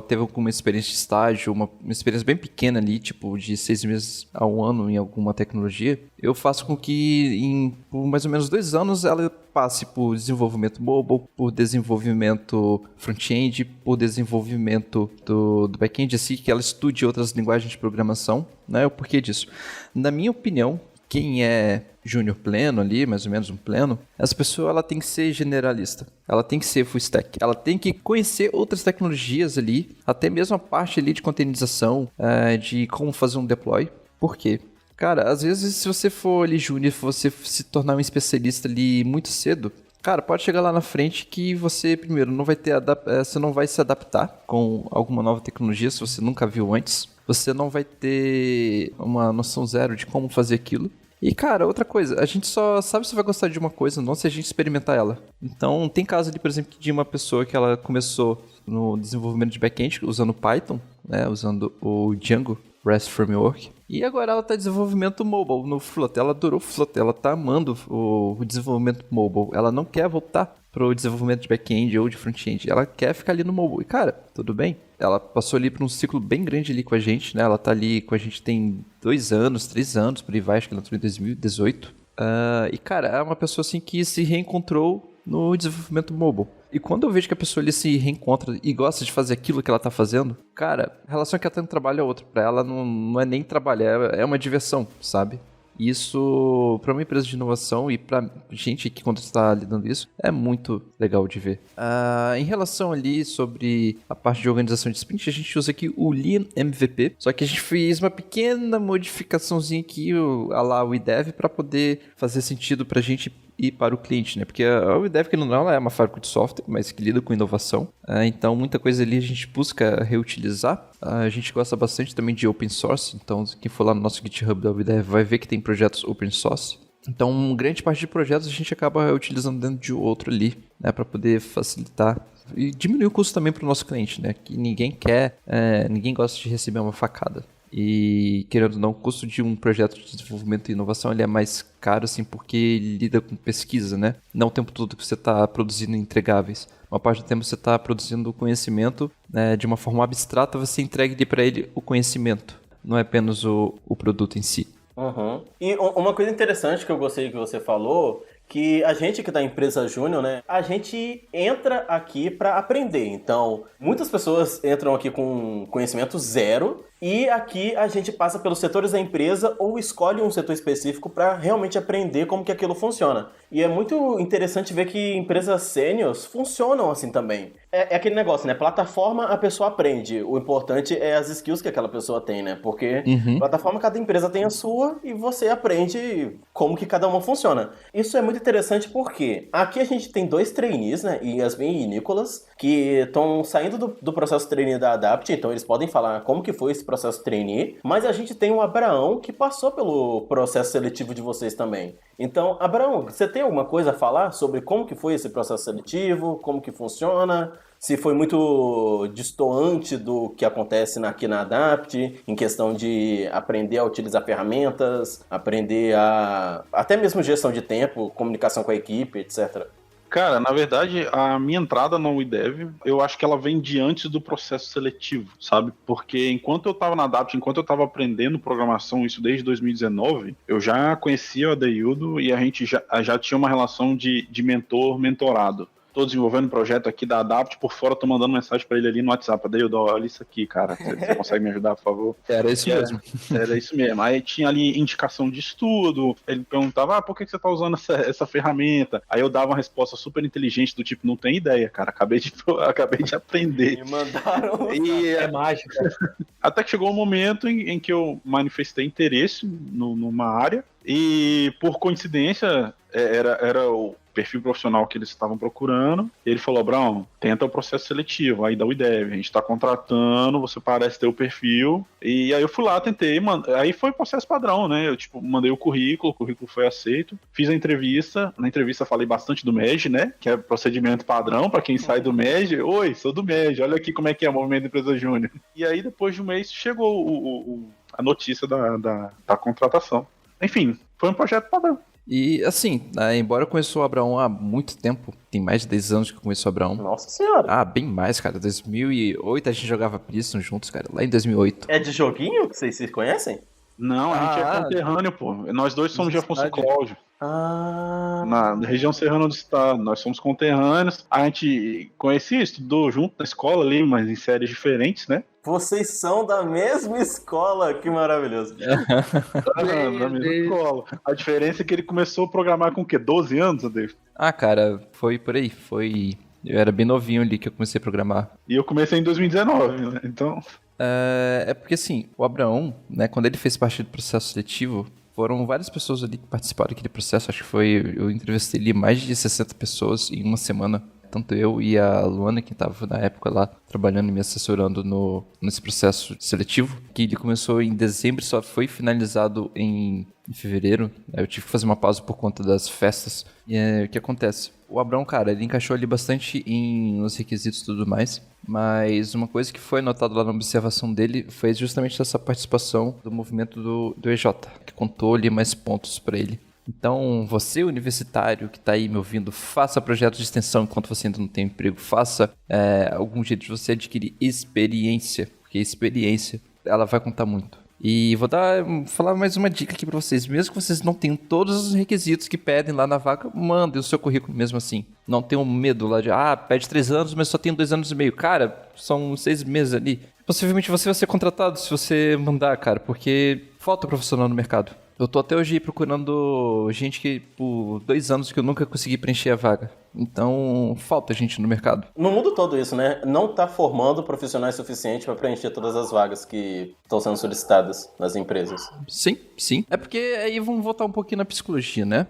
teve alguma experiência de estágio, uma experiência bem pequena ali, tipo de 6 meses a 1 ano em alguma tecnologia, eu faço com que por mais ou menos 2 anos ela passe por desenvolvimento mobile, por desenvolvimento front-end, por desenvolvimento do back-end, assim, que ela estude outras linguagens de programação, né? O porquê disso? Na minha opinião, quem é júnior pleno ali, mais ou menos um pleno, essa pessoa ela tem que ser generalista, ela tem que ser full stack, ela tem que conhecer outras tecnologias ali, até mesmo a parte ali de containerização, de como fazer um deploy. Por quê? Cara, às vezes se você for ali júnior, você se tornar um especialista ali muito cedo, cara, pode chegar lá na frente que você, primeiro, você não vai se adaptar com alguma nova tecnologia se você nunca viu antes. Você não vai ter uma noção zero de como fazer aquilo. E, cara, outra coisa, a gente só sabe se vai gostar de uma coisa, não se a gente experimentar ela. Então, tem caso ali, por exemplo, de uma pessoa que ela começou no desenvolvimento de back-end usando Python, né, usando o Django REST Framework. E agora ela está em desenvolvimento mobile no Flutter. Ela adorou o Flutter, ela está amando o desenvolvimento mobile. Ela não quer voltar para o desenvolvimento de back-end ou de front-end. Ela quer ficar ali no mobile. E, cara, tudo bem. Ela passou ali por um ciclo bem grande ali com a gente, né? Ela tá ali com a gente tem 2 anos, 3 anos, por aí vai, acho que ela entrou em 2018. E, cara, é uma pessoa assim que se reencontrou no desenvolvimento mobile. E quando eu vejo que a pessoa ali se reencontra e gosta de fazer aquilo que ela tá fazendo, cara, a relação que ela tem no trabalho é outra. Pra ela não é nem trabalhar, é uma diversão, sabe? Isso, para uma empresa de inovação e para gente que quando está lidando isso, é muito legal de ver. Em relação ali sobre a parte de organização de sprint, a gente usa aqui o Lean MVP, só que a gente fez uma pequena modificaçãozinha aqui, a lá o WeDev, para poder fazer sentido para a gente e para o cliente, né? Porque a WeDev, que não ela é uma fábrica de software, mas que lida com inovação. Então, muita coisa ali a gente busca reutilizar. A gente gosta bastante também de open source. Então, quem for lá no nosso GitHub da WeDev vai ver que tem projetos open source. Então, grande parte de projetos a gente acaba utilizando dentro de outro ali, né? Para poder facilitar e diminuir o custo também para o nosso cliente, né? Que ninguém gosta de receber uma facada. E, querendo ou não, o custo de um projeto de desenvolvimento e inovação ele é mais caro, assim, porque ele lida com pesquisa, né? Não o tempo todo que você está produzindo entregáveis. Uma parte do tempo você está produzindo conhecimento, né? De uma forma abstrata, você entrega para ele o conhecimento, não é apenas o produto em si. Uhum. E uma coisa interessante que eu gostei que você falou, que a gente que tá em empresa júnior, né, a gente entra aqui para aprender. Então, muitas pessoas entram aqui com conhecimento zero e aqui a gente passa pelos setores da empresa ou escolhe um setor específico para realmente aprender como que aquilo funciona. E é muito interessante ver que empresas sêniores funcionam assim também. É aquele negócio, né? Plataforma a pessoa aprende. O importante é as skills que aquela pessoa tem, né? Porque plataforma cada empresa tem a sua e você aprende como que cada uma funciona. Isso é muito interessante porque aqui a gente tem 2 trainees, né? Yasmin e Nicolas, que estão saindo do processo trainee da Adapt, então eles podem falar como que foi esse processo trainee. Mas a gente tem o Abraão que passou pelo processo seletivo de vocês também. Então, Abraão, você tem alguma coisa a falar sobre como que foi esse processo seletivo, como que funciona, se foi muito destoante do que acontece aqui na Adapt, em questão de aprender a utilizar ferramentas, aprender a... até mesmo gestão de tempo, comunicação com a equipe, etc. Cara, na verdade, a minha entrada na UiDev, eu acho que ela vem de antes do processo seletivo, sabe? Porque enquanto eu tava na Adapt, enquanto eu tava aprendendo programação, isso desde 2019, eu já conhecia o Adeildo e a gente já tinha uma relação de mentor-mentorado. Tô desenvolvendo um projeto aqui da Adapt, por fora tô mandando mensagem pra ele ali no WhatsApp. Adeildo, olha isso aqui, cara. Você consegue me ajudar, por favor? Era isso mesmo. Era isso mesmo. Aí tinha ali indicação de estudo, ele perguntava, por que você tá usando essa ferramenta? Aí eu dava uma resposta super inteligente do tipo, não tem ideia, cara, acabei de aprender. Me mandaram... É mágica. Até que chegou um momento em que eu manifestei interesse numa área e, por coincidência, era o perfil profissional que eles estavam procurando. E ele falou, Brown, tenta o processo seletivo aí da UiDev, a gente tá contratando, você parece ter o perfil. E aí eu fui lá, tentei, aí foi o processo padrão, né? Eu mandei o currículo foi aceito, fiz a entrevista, na entrevista falei bastante do MEG, né? Que é procedimento padrão para quem sai do MEG. Oi, sou do MEG, olha aqui como é que é o movimento da empresa júnior. E aí depois de um mês chegou a notícia da contratação. Enfim, foi um projeto padrão. E assim, embora eu conheça o Abraão há muito tempo, tem mais de 10 anos que eu conheço o Abraão. Nossa senhora. Ah, bem mais, cara. 2008 a gente jogava Priston juntos, cara. Lá em 2008. É de joguinho que vocês se conhecem? Não, a gente é conterrâneo, pô. Nós dois somos de Afonso Cláudio. Na região serrana do estado. Nós somos conterrâneos. A gente conhecia, estudou junto na escola ali, mas em séries diferentes, né? Vocês são da mesma escola, que maravilhoso. Da mesma escola. A diferença é que ele começou a programar com o quê? 12 anos, Dave? Ah, cara, foi por aí. Eu era bem novinho ali que eu comecei a programar. E eu comecei em 2019, né? Então... É porque assim, o Abraão, né, quando ele fez parte do processo seletivo, foram várias pessoas ali que participaram daquele processo. Acho que eu entrevistei ali mais de 60 pessoas em uma semana. Tanto eu e a Luana, que estava na época lá trabalhando e me assessorando nesse processo seletivo, que ele começou em dezembro e só foi finalizado em fevereiro. Eu tive que fazer uma pausa por conta das festas. E o que acontece? O Abraão, cara, ele encaixou ali bastante nos requisitos e tudo mais, mas uma coisa que foi notada lá na observação dele foi justamente essa participação do movimento do EJ, que contou ali mais pontos para ele. Então, você universitário que está aí me ouvindo, faça projetos de extensão enquanto você ainda não tem emprego, faça algum jeito de você adquirir experiência, porque a experiência, ela vai contar muito. E vou falar mais uma dica aqui pra vocês. Mesmo que vocês não tenham todos os requisitos que pedem lá na vaga, mandem o seu currículo mesmo assim. Não tenham medo lá de, pede 3 anos, mas só tenho 2 anos e meio. Cara, são 6 meses ali. Possivelmente você vai ser contratado se você mandar, cara, porque falta profissional no mercado. Eu tô até hoje procurando gente que por 2 anos que eu nunca consegui preencher a vaga. Então, falta gente no mercado. No mundo todo isso, né? Não tá formando profissionais suficientes para preencher todas as vagas que estão sendo solicitadas nas empresas. Sim. É porque aí vamos voltar um pouquinho na psicologia, né?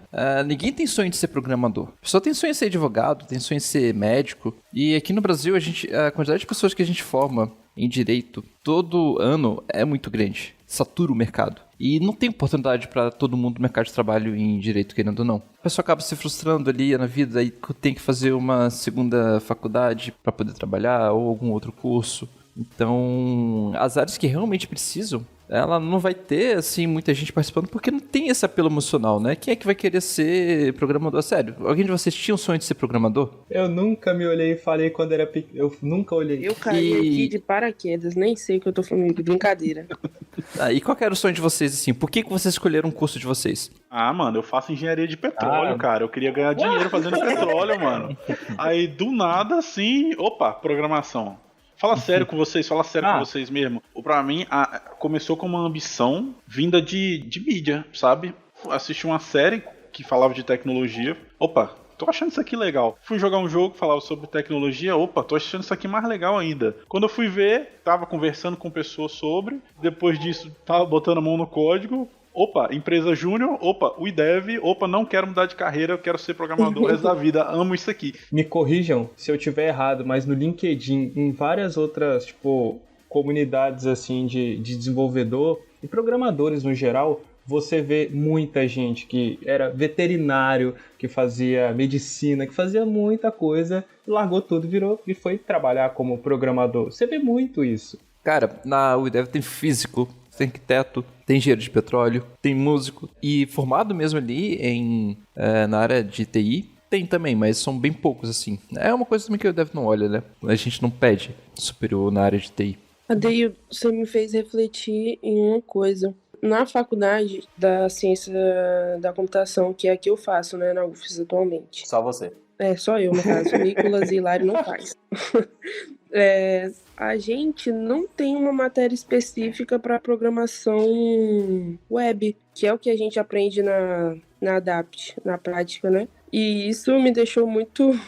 Ninguém tem sonho de ser programador. A pessoa tem sonho de ser advogado, tem sonho de ser médico. E aqui no Brasil, a quantidade de pessoas que a gente forma em direito todo ano é muito grande. Satura o mercado. E não tem oportunidade para todo mundo no mercado de trabalho em direito, querendo ou não. A pessoa acaba se frustrando ali na vida e tem que fazer uma segunda faculdade para poder trabalhar ou algum outro curso. Então, as áreas que realmente precisam, ela não vai ter, assim, muita gente participando porque não tem esse apelo emocional, né? Quem é que vai querer ser programador? Sério, alguém de vocês tinha um sonho de ser programador? Eu nunca me olhei e falei quando era pequeno. Eu nunca olhei. Eu caí aqui de paraquedas, nem sei o que eu tô falando, que brincadeira. E qual que era o sonho de vocês, assim? Por que vocês escolheram um curso de vocês? Mano, eu faço engenharia de petróleo, cara. Eu queria ganhar dinheiro fazendo petróleo, mano. Aí, do nada, assim, programação. Fala sério com vocês mesmo. Pra mim, começou com uma ambição vinda de mídia, sabe? Assisti uma série que falava de tecnologia. tô achando isso aqui legal. Fui jogar um jogo, falava sobre tecnologia, opa, tô achando isso aqui mais legal ainda. Quando eu fui ver, tava conversando com pessoas sobre, depois disso, tava botando a mão no código, opa, empresa júnior, opa, o IDEV, opa, não quero mudar de carreira, eu quero ser programador o resto da vida, amo isso aqui. Me corrijam se eu tiver errado, mas no LinkedIn, em várias outras, tipo, comunidades assim de desenvolvedor e programadores no geral, você vê muita gente que era veterinário, que fazia medicina, que fazia muita coisa, largou tudo, virou e foi trabalhar como programador. Você vê muito isso. Cara, na UIDEV tem físico, tem arquiteto, tem engenheiro de petróleo, tem músico. E formado mesmo ali na área de TI, tem também, mas são bem poucos, assim. É uma coisa também que a UIDEV não olha, né? A gente não pede superior na área de TI. Adeildo, você me fez refletir em uma coisa. Na faculdade da ciência da computação, que é a que eu faço, né, na UFES atualmente. Só você. Só eu, no caso. Nicolas e Hilário não faz. A gente não tem uma matéria específica para programação web, que é o que a gente aprende na ADAPT, na prática, né? E isso me deixou muito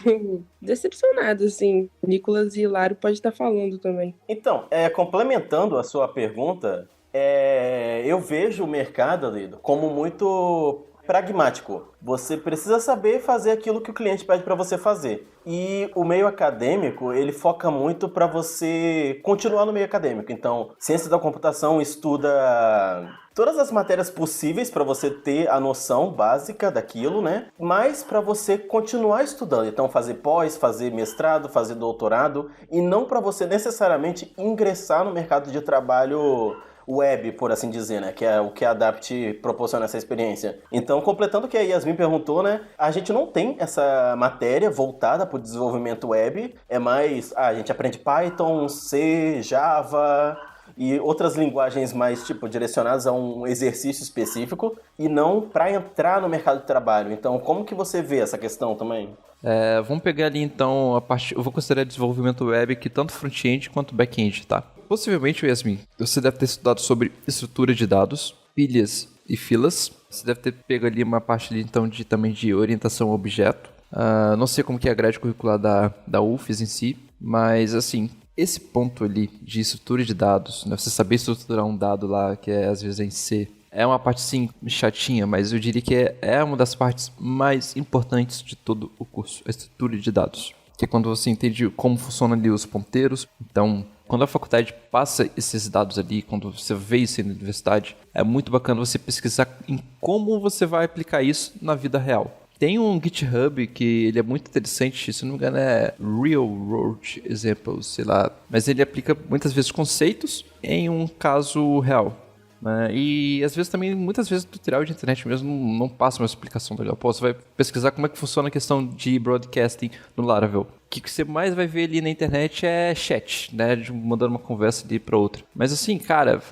decepcionado, assim. Nicolas e Hilário pode estar falando também. Então, complementando a sua pergunta, eu vejo o mercado, Lido, como muito pragmático. Você precisa saber fazer aquilo que o cliente pede para você fazer. E o meio acadêmico, ele foca muito para você continuar no meio acadêmico. Então, ciência da computação estuda todas as matérias possíveis para você ter a noção básica daquilo, né? Mas para você continuar estudando. Então, fazer pós, fazer mestrado, fazer doutorado. E não para você necessariamente ingressar no mercado de trabalho web, por assim dizer, né? Que é o que a Adapt proporciona essa experiência. Então, completando o que a Yasmin perguntou, né? A gente não tem essa matéria voltada para o desenvolvimento web. É mais, a gente aprende Python, C, Java e outras linguagens mais, direcionadas a um exercício específico e não para entrar no mercado de trabalho. Então, como que você vê essa questão também? Vamos pegar ali, então, a parte... Eu vou considerar desenvolvimento web aqui, tanto front-end quanto back-end, tá? Possivelmente, Yasmin, você deve ter estudado sobre estrutura de dados, pilhas e filas. Você deve ter pego ali uma parte ali, então, também de orientação a objeto. Não sei como que é a grade curricular da UFES em si, mas, assim, esse ponto ali de estrutura de dados, né, você saber estruturar um dado lá, que às vezes é em C, é uma parte, sim, chatinha, mas eu diria que é uma das partes mais importantes de todo o curso, a estrutura de dados. Que é quando você entende como funcionam ali os ponteiros. Então, quando a faculdade passa esses dados ali, quando você vê isso na universidade, é muito bacana você pesquisar em como você vai aplicar isso na vida real. Tem um GitHub que ele é muito interessante, se não me engano é Real World Examples, sei lá. Mas ele aplica muitas vezes conceitos em um caso real. E às vezes também, muitas vezes o tutorial de internet mesmo não passa uma explicação legal. Pô, você vai pesquisar como é que funciona a questão de broadcasting no Laravel. O que você mais vai ver ali na internet é chat, né? Mandando uma conversa ali pra outra. Mas assim, cara,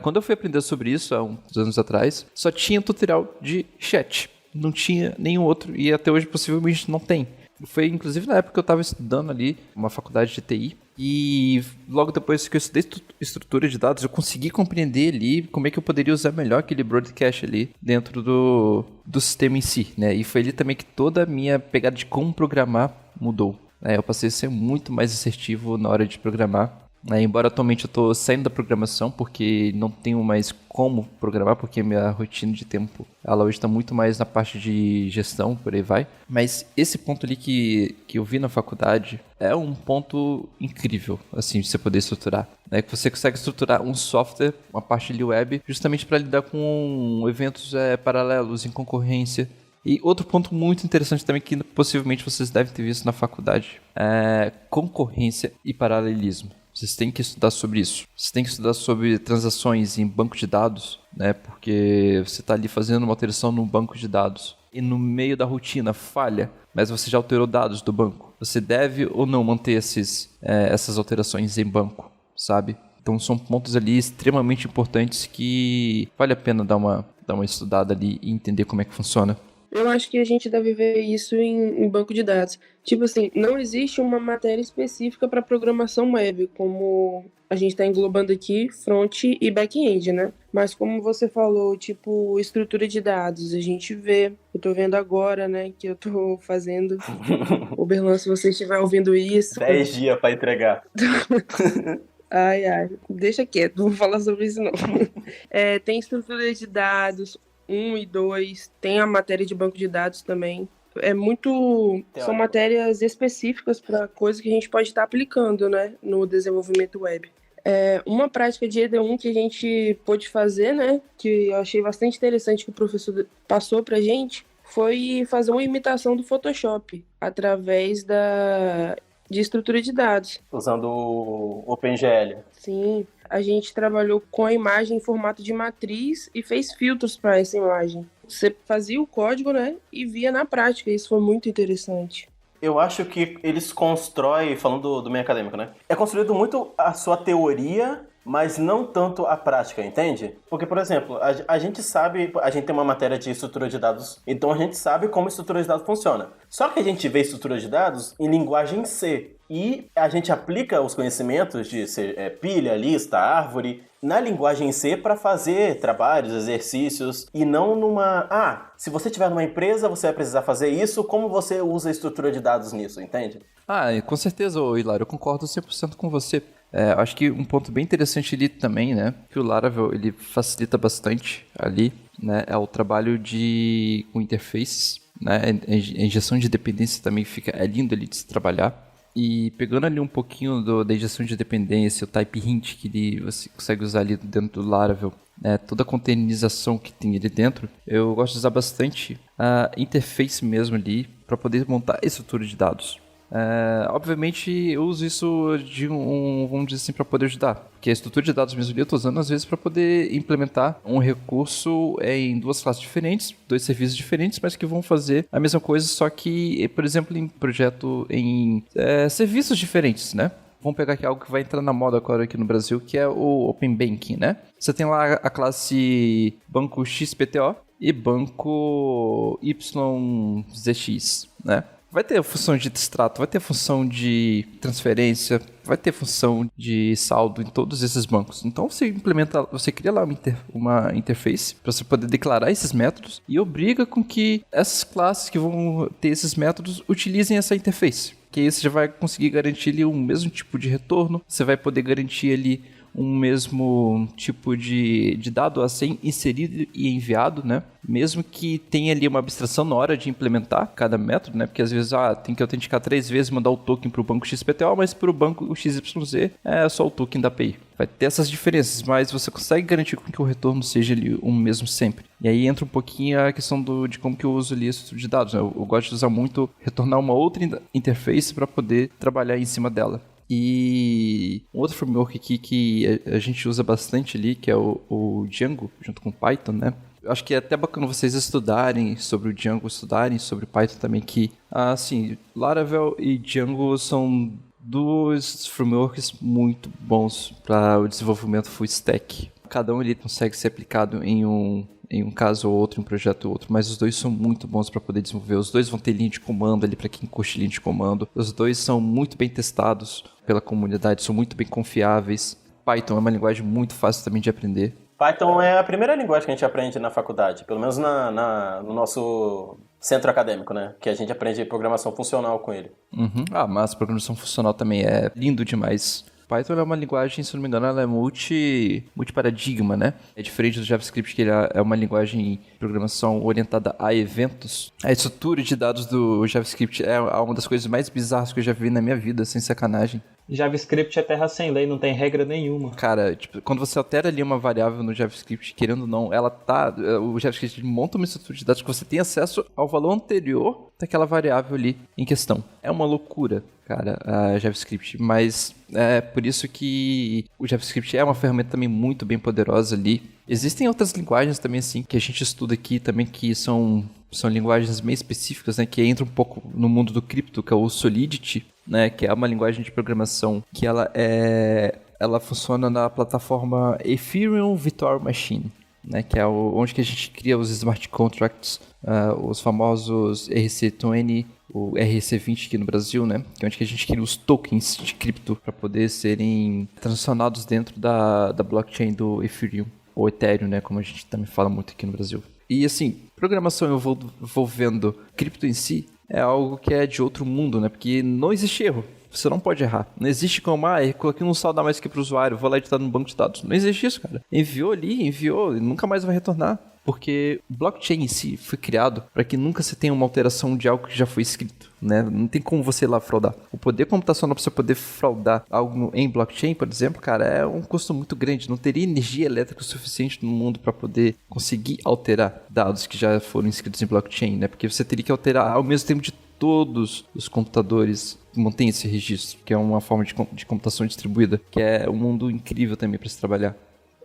quando eu fui aprender sobre isso há uns anos atrás, só tinha tutorial de chat. Não tinha nenhum outro e até hoje possivelmente não tem. Foi inclusive na época que eu estava estudando ali uma faculdade de TI e logo depois que eu estudei estrutura de dados eu consegui compreender ali como é que eu poderia usar melhor aquele broadcast ali dentro do sistema em si, né? E foi ali também que toda a minha pegada de como programar mudou. Eu passei a ser muito mais assertivo na hora de programar. Embora atualmente eu estou saindo da programação porque não tenho mais como programar, porque minha rotina de tempo ela hoje está muito mais na parte de gestão, por aí vai. Mas esse ponto ali que eu vi na faculdade é um ponto incrível, assim, de você poder estruturar. Que você consegue estruturar um software, uma parte de web, justamente para lidar com eventos paralelos, em concorrência. E outro ponto muito interessante também que possivelmente vocês devem ter visto na faculdade é concorrência e paralelismo. Vocês têm que estudar sobre isso. Vocês têm que estudar sobre transações em banco de dados, né? Porque você está ali fazendo uma alteração num banco de dados e no meio da rotina falha, mas você já alterou dados do banco. Você deve ou não manter essas alterações em banco, sabe? Então são pontos ali extremamente importantes que vale a pena dar uma estudada ali e entender como é que funciona. Eu acho que a gente deve ver isso em banco de dados. Tipo assim, não existe uma matéria específica para programação web, como a gente está englobando aqui front e back-end, né? Mas como você falou, tipo, estrutura de dados, a gente vê, eu tô vendo agora, né, que eu tô fazendo. Oberlan, se você estiver ouvindo isso... 10 dias para entregar. Ai, deixa quieto, não vou falar sobre isso não. Tem estrutura de dados 1 e 2, tem a matéria de banco de dados também. São matérias específicas para coisas que a gente pode estar aplicando, né, no desenvolvimento web. Uma prática de ED1 que a gente pôde fazer, né, que eu achei bastante interessante que o professor passou pra gente, foi fazer uma imitação do Photoshop através de estrutura de dados. Usando o OpenGL. Sim, a gente trabalhou com a imagem em formato de matriz e fez filtros para essa imagem. Você fazia o código, né, e via na prática. Isso foi muito interessante. Eu acho que eles constroem, falando do meio acadêmico, né? É construído muito a sua teoria, mas não tanto a prática, entende? Porque, por exemplo, a gente sabe, a gente tem uma matéria de estrutura de dados, então a gente sabe como estrutura de dados funciona. Só que a gente vê estrutura de dados em linguagem C. E a gente aplica os conhecimentos de pilha, lista, árvore, na linguagem C para fazer trabalhos, exercícios, e não se você estiver numa empresa, você vai precisar fazer isso, como você usa a estrutura de dados nisso, entende? Com certeza, Hilário, eu concordo 100% com você. Acho que um ponto bem interessante ali também, né, que o Laravel, ele facilita bastante ali, né, é o trabalho com interfaces, né, a injeção de dependência também é lindo ali de se trabalhar. E pegando ali um pouquinho da injeção de dependência, o type hint que você consegue usar ali dentro do Laravel, né, toda a containerização que tem ali dentro, eu gosto de usar bastante a interface mesmo ali para poder montar a estrutura de dados. Obviamente eu uso isso vamos dizer assim, para poder ajudar, porque a estrutura de dados mesmo ali eu estou usando às vezes para poder implementar um recurso em duas classes diferentes, 2 serviços diferentes, mas que vão fazer a mesma coisa, só que, por exemplo, em projeto em serviços diferentes, né? Vamos pegar aqui algo que vai entrar na moda agora aqui no Brasil, que é o Open Banking, né? Você tem lá a classe banco XPTO e banco YZX, né? Vai ter a função de extrato, vai ter a função de transferência, vai ter função de saldo em todos esses bancos. Então você cria lá uma interface para você poder declarar esses métodos e obriga com que essas classes que vão ter esses métodos utilizem essa interface. Que aí você já vai conseguir garantir ali o mesmo tipo de retorno, você vai poder garantir ali um mesmo tipo de dado a ser inserido e enviado, né? Mesmo que tenha ali uma abstração na hora de implementar cada método, né? Porque às vezes tem que autenticar 3 vezes e mandar o token para o banco XPTO, mas para o banco XYZ é só o token da API. Vai ter essas diferenças, mas você consegue garantir que o retorno seja ali o mesmo sempre. E aí entra um pouquinho a questão de como que eu uso ali a estrutura de dados, né? Eu gosto de usar muito, retornar uma outra interface para poder trabalhar em cima dela. E um outro framework aqui que a gente usa bastante ali, que é o Django, junto com o Python, né? Eu acho que é até bacana vocês estudarem sobre o Django, estudarem sobre o Python também, que, assim, Laravel e Django são 2 frameworks muito bons para o desenvolvimento full stack. Cada um ele consegue ser aplicado em um caso ou outro, em um projeto ou outro, mas os 2 são muito bons para poder desenvolver. Os 2 vão ter linha de comando ali para quem curte linha de comando. Os 2 são muito bem testados pela comunidade, são muito bem confiáveis. Python é uma linguagem muito fácil também de aprender. Python é a primeira linguagem que a gente aprende na faculdade, pelo menos no nosso centro acadêmico, né? Que a gente aprende programação funcional com ele. Uhum. Mas programação funcional também é lindo demais. Python é uma linguagem, se não me engano, ela é multiparadigma, né? É diferente do JavaScript, que ele é uma linguagem de programação orientada a eventos. A estrutura de dados do JavaScript é uma das coisas mais bizarras que eu já vi na minha vida, sem sacanagem. JavaScript é terra sem lei, não tem regra nenhuma. Cara, tipo, quando você altera ali uma variável no JavaScript, querendo ou não, o JavaScript monta uma estrutura de dados que você tem acesso ao valor anterior daquela variável ali em questão. É uma loucura, cara, a JavaScript, mas é por isso que o JavaScript é uma ferramenta também muito bem poderosa ali. Existem outras linguagens também, assim, que a gente estuda aqui também, que são linguagens bem específicas, né, que entram um pouco no mundo do cripto, que é o Solidity, né, que é uma linguagem de programação que ela funciona na plataforma Ethereum Virtual Machine, né, que é onde que a gente cria os smart contracts, os famosos ERC20, o RC20 aqui no Brasil, né? Que é onde que a gente cria os tokens de cripto para poder serem transacionados dentro da blockchain do Ethereum, ou Ethereum, né? Como a gente também fala muito aqui no Brasil. E assim, programação envolvendo cripto em si é algo que é de outro mundo, né? Porque não existe erro. Você não pode errar. Não existe como, coloquei um saldo a mais aqui pro usuário, vou lá editar no banco de dados. Não existe isso, cara. Enviou ali, enviou, e nunca mais vai retornar. Porque o blockchain em si foi criado para que nunca se tenha uma alteração de algo que já foi escrito, né? Não tem como você ir lá fraudar. O poder computacional para você poder fraudar algo em blockchain, por exemplo, cara, é um custo muito grande. Não teria energia elétrica o suficiente no mundo para poder conseguir alterar dados que já foram inscritos em blockchain, né? Porque você teria que alterar ao mesmo tempo de todos os computadores que mantêm esse registro, que é uma forma de computação distribuída, que é um mundo incrível também para se trabalhar.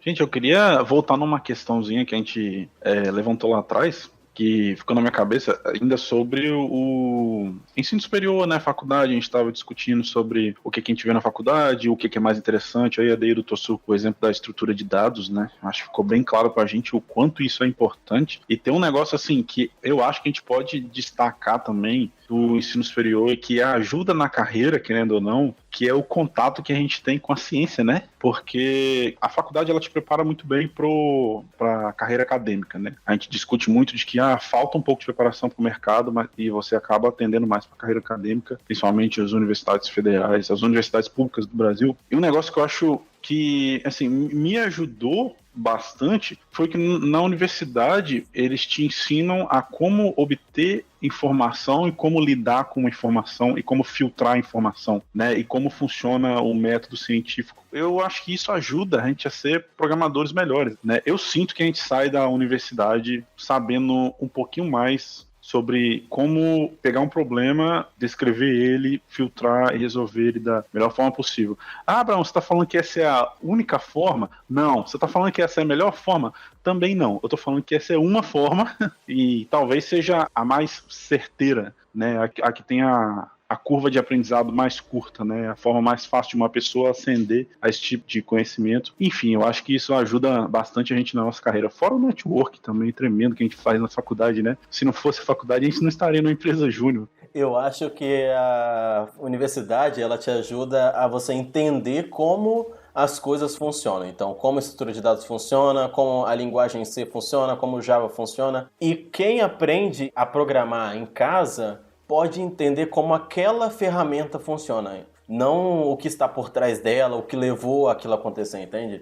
Gente, eu queria voltar numa questãozinha que a gente levantou lá atrás, que ficou na minha cabeça ainda sobre o ensino superior, né, faculdade. A gente estava discutindo sobre o que a gente vê na faculdade, o que é mais interessante. Aí a Deildo trouxe o exemplo da estrutura de dados, né? Acho que ficou bem claro pra gente o quanto isso é importante. E tem um negócio assim que eu acho que a gente pode destacar também do ensino superior e que ajuda na carreira, querendo ou não, que é o contato que a gente tem com a ciência, né? Porque a faculdade ela te prepara muito bem para a carreira acadêmica, né? A gente discute muito de que falta um pouco de preparação para o mercado, e você acaba atendendo mais para a carreira acadêmica, principalmente as universidades federais, as universidades públicas do Brasil. E um negócio que eu acho que, assim, me ajudou bastante foi que na universidade eles te ensinam a como obter informação e como lidar com a informação e como filtrar a informação, né? E como funciona o método científico. Eu acho que isso ajuda a gente a ser programadores melhores, né? Eu sinto que a gente sai da universidade sabendo um pouquinho mais sobre como pegar um problema, descrever ele, filtrar e resolver ele da melhor forma possível. Abraão, você está falando que essa é a única forma? Não. Você está falando que essa é a melhor forma? Também não. Eu estou falando que essa é uma forma e talvez seja a mais certeira, né? A que tem a curva de aprendizado mais curta, né? A forma mais fácil de uma pessoa ascender a esse tipo de conhecimento. Enfim, eu acho que isso ajuda bastante a gente na nossa carreira. Fora o network também tremendo que a gente faz na faculdade, né? Se não fosse a faculdade, a gente não estaria numa empresa júnior. Eu acho que a universidade, ela te ajuda a você entender como as coisas funcionam. Então, como a estrutura de dados funciona, como a linguagem em C funciona, como o Java funciona. E quem aprende a programar em casa pode entender como aquela ferramenta funciona, não o que está por trás dela, o que levou aquilo a acontecer, entende?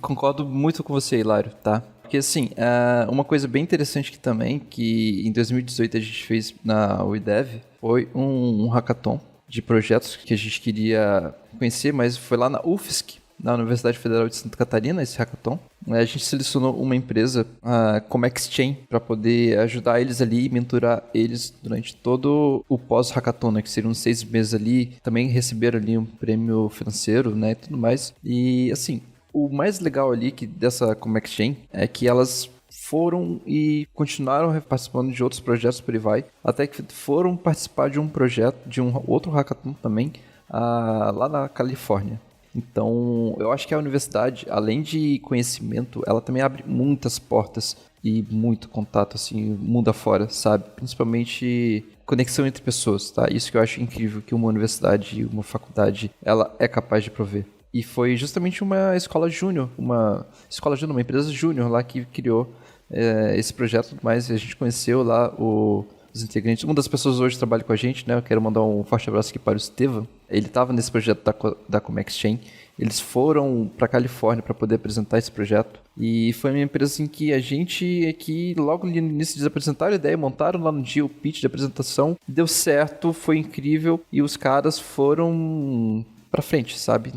Concordo muito com você, Hilário, tá? Porque assim, uma coisa bem interessante que também, que em 2018 a gente fez na WeDev, foi um hackathon de projetos que a gente queria conhecer, mas foi lá na UFSC, na Universidade Federal de Santa Catarina, esse hackathon. A gente selecionou uma empresa, a Comexchain, para poder ajudar eles ali e mentorar eles durante todo o pós-hackathon, né, que seriam 6 meses ali. Também receberam ali um prêmio financeiro, né, e tudo mais. E assim, o mais legal ali dessa Comexchain é que elas foram e continuaram participando de outros projetos por aí vai, até que foram participar de um projeto, de um outro hackathon também, lá na Califórnia. Então, eu acho que a universidade, além de conhecimento, ela também abre muitas portas e muito contato, assim, mundo afora, sabe? Principalmente conexão entre pessoas, tá? Isso que eu acho incrível, que uma universidade e uma faculdade, ela é capaz de prover. E foi justamente uma escola júnior, uma empresa júnior lá que criou esse projeto, mas a gente conheceu lá os integrantes. Uma das pessoas hoje trabalha com a gente, né? Eu quero mandar um forte abraço aqui para o Estevam. Ele estava nesse projeto da Comexchain. Eles foram para Califórnia para poder apresentar esse projeto. E foi uma empresa assim que a gente aqui, logo no início, eles apresentaram a ideia, montaram lá no dia o pitch de apresentação. Deu certo, foi incrível. E os caras foram para frente, sabe?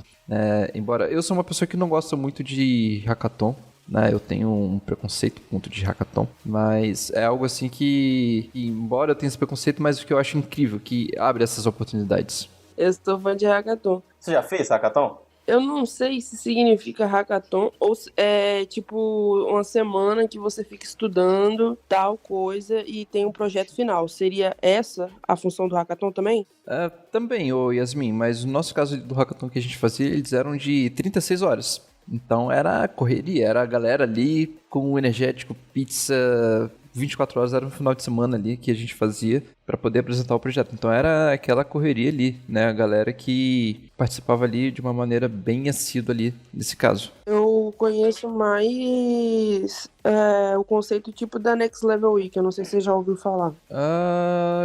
Embora eu sou uma pessoa que não gosta muito de hackathon, né? Eu tenho um preconceito com muito de hackathon, mas é algo assim que, embora eu tenha esse preconceito, mas o que eu acho incrível, que abre essas oportunidades. Eu sou fã de hackathon. Você já fez hackathon? Eu não sei se significa hackathon ou se é tipo uma semana que você fica estudando tal coisa e tem um projeto final. Seria essa a função do hackathon também? Também, Yasmin, mas no nosso caso do hackathon que a gente fazia, eles eram de 36 horas. Então era correria, era a galera ali com energético, pizza, 24 horas era no final de semana ali que a gente fazia para poder apresentar o projeto. Então era aquela correria ali, né? A galera que participava ali de uma maneira bem assídua ali, nesse caso. Eu conheço mais o conceito tipo da Next Level Week, eu não sei se você já ouviu falar.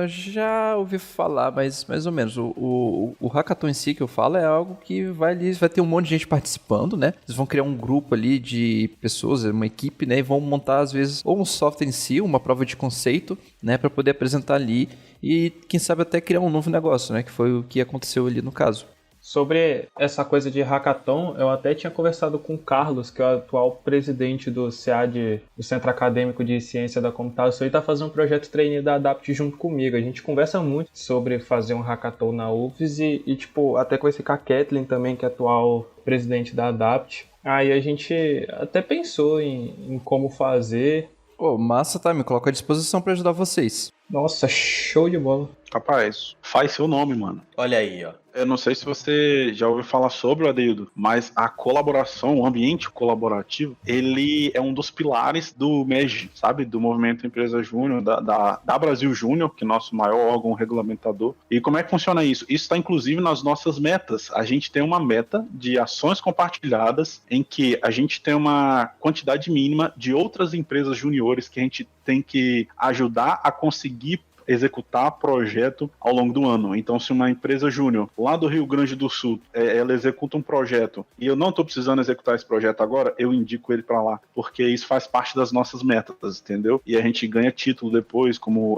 Já ouvi falar, mas mais ou menos. O hackathon em si que eu falo é algo que vai ter um monte de gente participando, né? Eles vão criar um grupo ali de pessoas, uma equipe, né? E vão montar, às vezes, ou um software em si, uma prova de conceito, né? Para poder apresentar ali e, quem sabe, até criar um novo negócio, né? Que foi o que aconteceu ali no caso. Sobre essa coisa de hackathon, eu até tinha conversado com o Carlos, que é o atual presidente do CAD, do Centro Acadêmico de Ciência da Computação, e está fazendo um projeto trainee da ADAPT junto comigo. A gente conversa muito sobre fazer um hackathon na UFES e tipo, até conheci com a Kathleen também, que é atual presidente da ADAPT. Aí a gente até pensou em como fazer. Pô, massa, tá? Me coloco à disposição para ajudar vocês. Nossa, show de bola. Capaz, faz seu nome, mano. Olha aí, ó. Eu não sei se você já ouviu falar sobre o Adeildo, mas a colaboração, o ambiente colaborativo, ele é um dos pilares do MEG, sabe? Do Movimento Empresa Júnior, da Brasil Júnior, que é nosso maior órgão regulamentador. E como é que funciona isso? Isso está inclusive nas nossas metas. A gente tem uma meta de ações compartilhadas em que a gente tem uma quantidade mínima de outras empresas juniores que a gente tem que ajudar a conseguir executar projeto ao longo do ano. Então, se uma empresa júnior lá do Rio Grande do Sul, ela executa um projeto e eu não estou precisando executar esse projeto agora, eu indico ele para lá, porque isso faz parte das nossas metas, entendeu? E a gente ganha título depois, como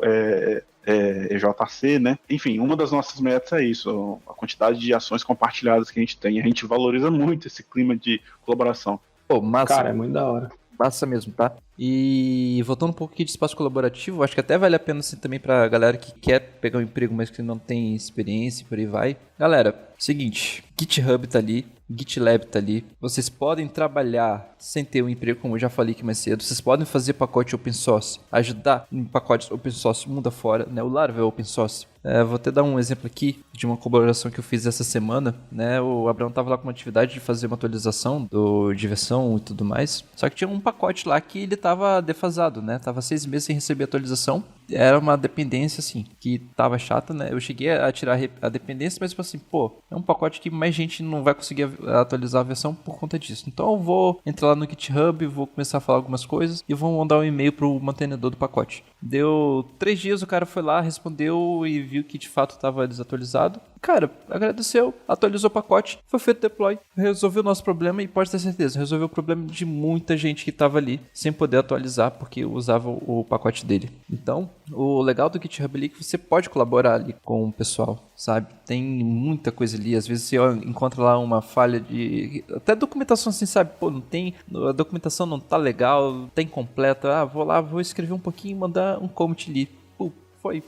EJC, né? Enfim, uma das nossas metas é isso, a quantidade de ações compartilhadas que a gente tem. A gente valoriza muito esse clima de colaboração. Pô, massa. Cara, é muito da hora. Massa mesmo, tá? E voltando um pouco aqui de espaço colaborativo, acho que até vale a pena assim, também pra galera que quer pegar um emprego, mas que não tem experiência e por aí vai. Galera, seguinte, GitHub tá ali, GitLab tá ali. Vocês podem trabalhar sem ter um emprego, como eu já falei aqui mais cedo. Vocês podem fazer pacote open source, ajudar em pacotes open source mundo afora, né? O Laravel é open source. Vou até dar um exemplo aqui de uma colaboração que eu fiz essa semana, né? O Abraão tava lá com uma atividade de fazer uma atualização de versão e tudo mais. Só que tinha um pacote lá que ele tava defasado, né? Tava 6 meses sem receber atualização. Era uma dependência, assim, que tava chata, né? Eu cheguei a tirar a dependência, mas tipo assim, pô, é um pacote que mais gente não vai conseguir atualizar a versão por conta disso. Então eu vou entrar lá no GitHub, vou começar a falar algumas coisas e vou mandar um e-mail pro mantenedor do pacote. Deu 3 dias, o cara foi lá, respondeu e viu que de fato estava desatualizado. Cara, agradeceu, atualizou o pacote, foi feito deploy, resolveu o nosso problema e pode ter certeza, resolveu o problema de muita gente que estava ali sem poder atualizar porque usava o pacote dele. Então, o legal do GitHub ali é que você pode colaborar ali com o pessoal, sabe? Tem muita coisa ali, às vezes você encontra lá uma falha de... até documentação assim, sabe? Pô, não tem... a documentação não tá legal, tá incompleta. Vou lá, vou escrever um pouquinho e mandar um commit ali.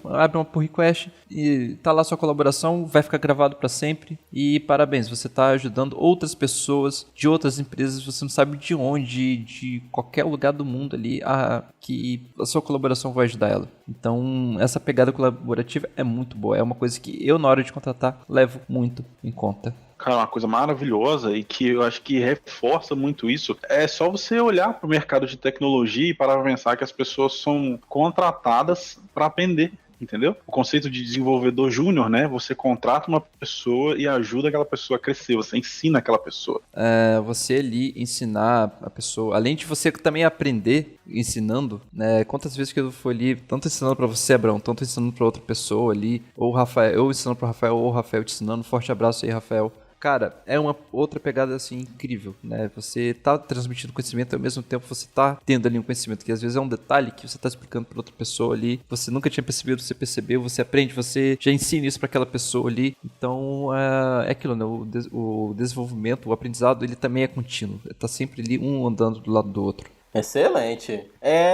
Abre uma pull request e tá lá sua colaboração, vai ficar gravado para sempre e parabéns, você tá ajudando outras pessoas de outras empresas, você não sabe de onde, de qualquer lugar do mundo ali, que a sua colaboração vai ajudar ela. Então essa pegada colaborativa é muito boa, é uma coisa que eu na hora de contratar levo muito em conta. Cara, uma coisa maravilhosa e que eu acho que reforça muito isso é só você olhar para o mercado de tecnologia e parar para pensar que as pessoas são contratadas para aprender, entendeu? O conceito de desenvolvedor júnior, né? Você contrata uma pessoa e ajuda aquela pessoa a crescer, você ensina aquela pessoa. Você ali ensinar a pessoa, além de você também aprender ensinando, né? Quantas vezes que eu fui ali, tanto ensinando para você, Abraão, tanto ensinando para outra pessoa ali, ou o Rafael, eu ensinando para o Rafael, ou o Rafael te ensinando. Forte abraço aí, Rafael. Cara, é uma outra pegada assim incrível, né? Você tá transmitindo conhecimento e ao mesmo tempo você tá tendo ali um conhecimento que às vezes é um detalhe que você tá explicando para outra pessoa ali, você nunca tinha percebido, você percebeu, você aprende, você já ensina isso para aquela pessoa ali. Então é aquilo, né? O desenvolvimento, o aprendizado, ele também é contínuo. Tá sempre ali um andando do lado do outro. Excelente.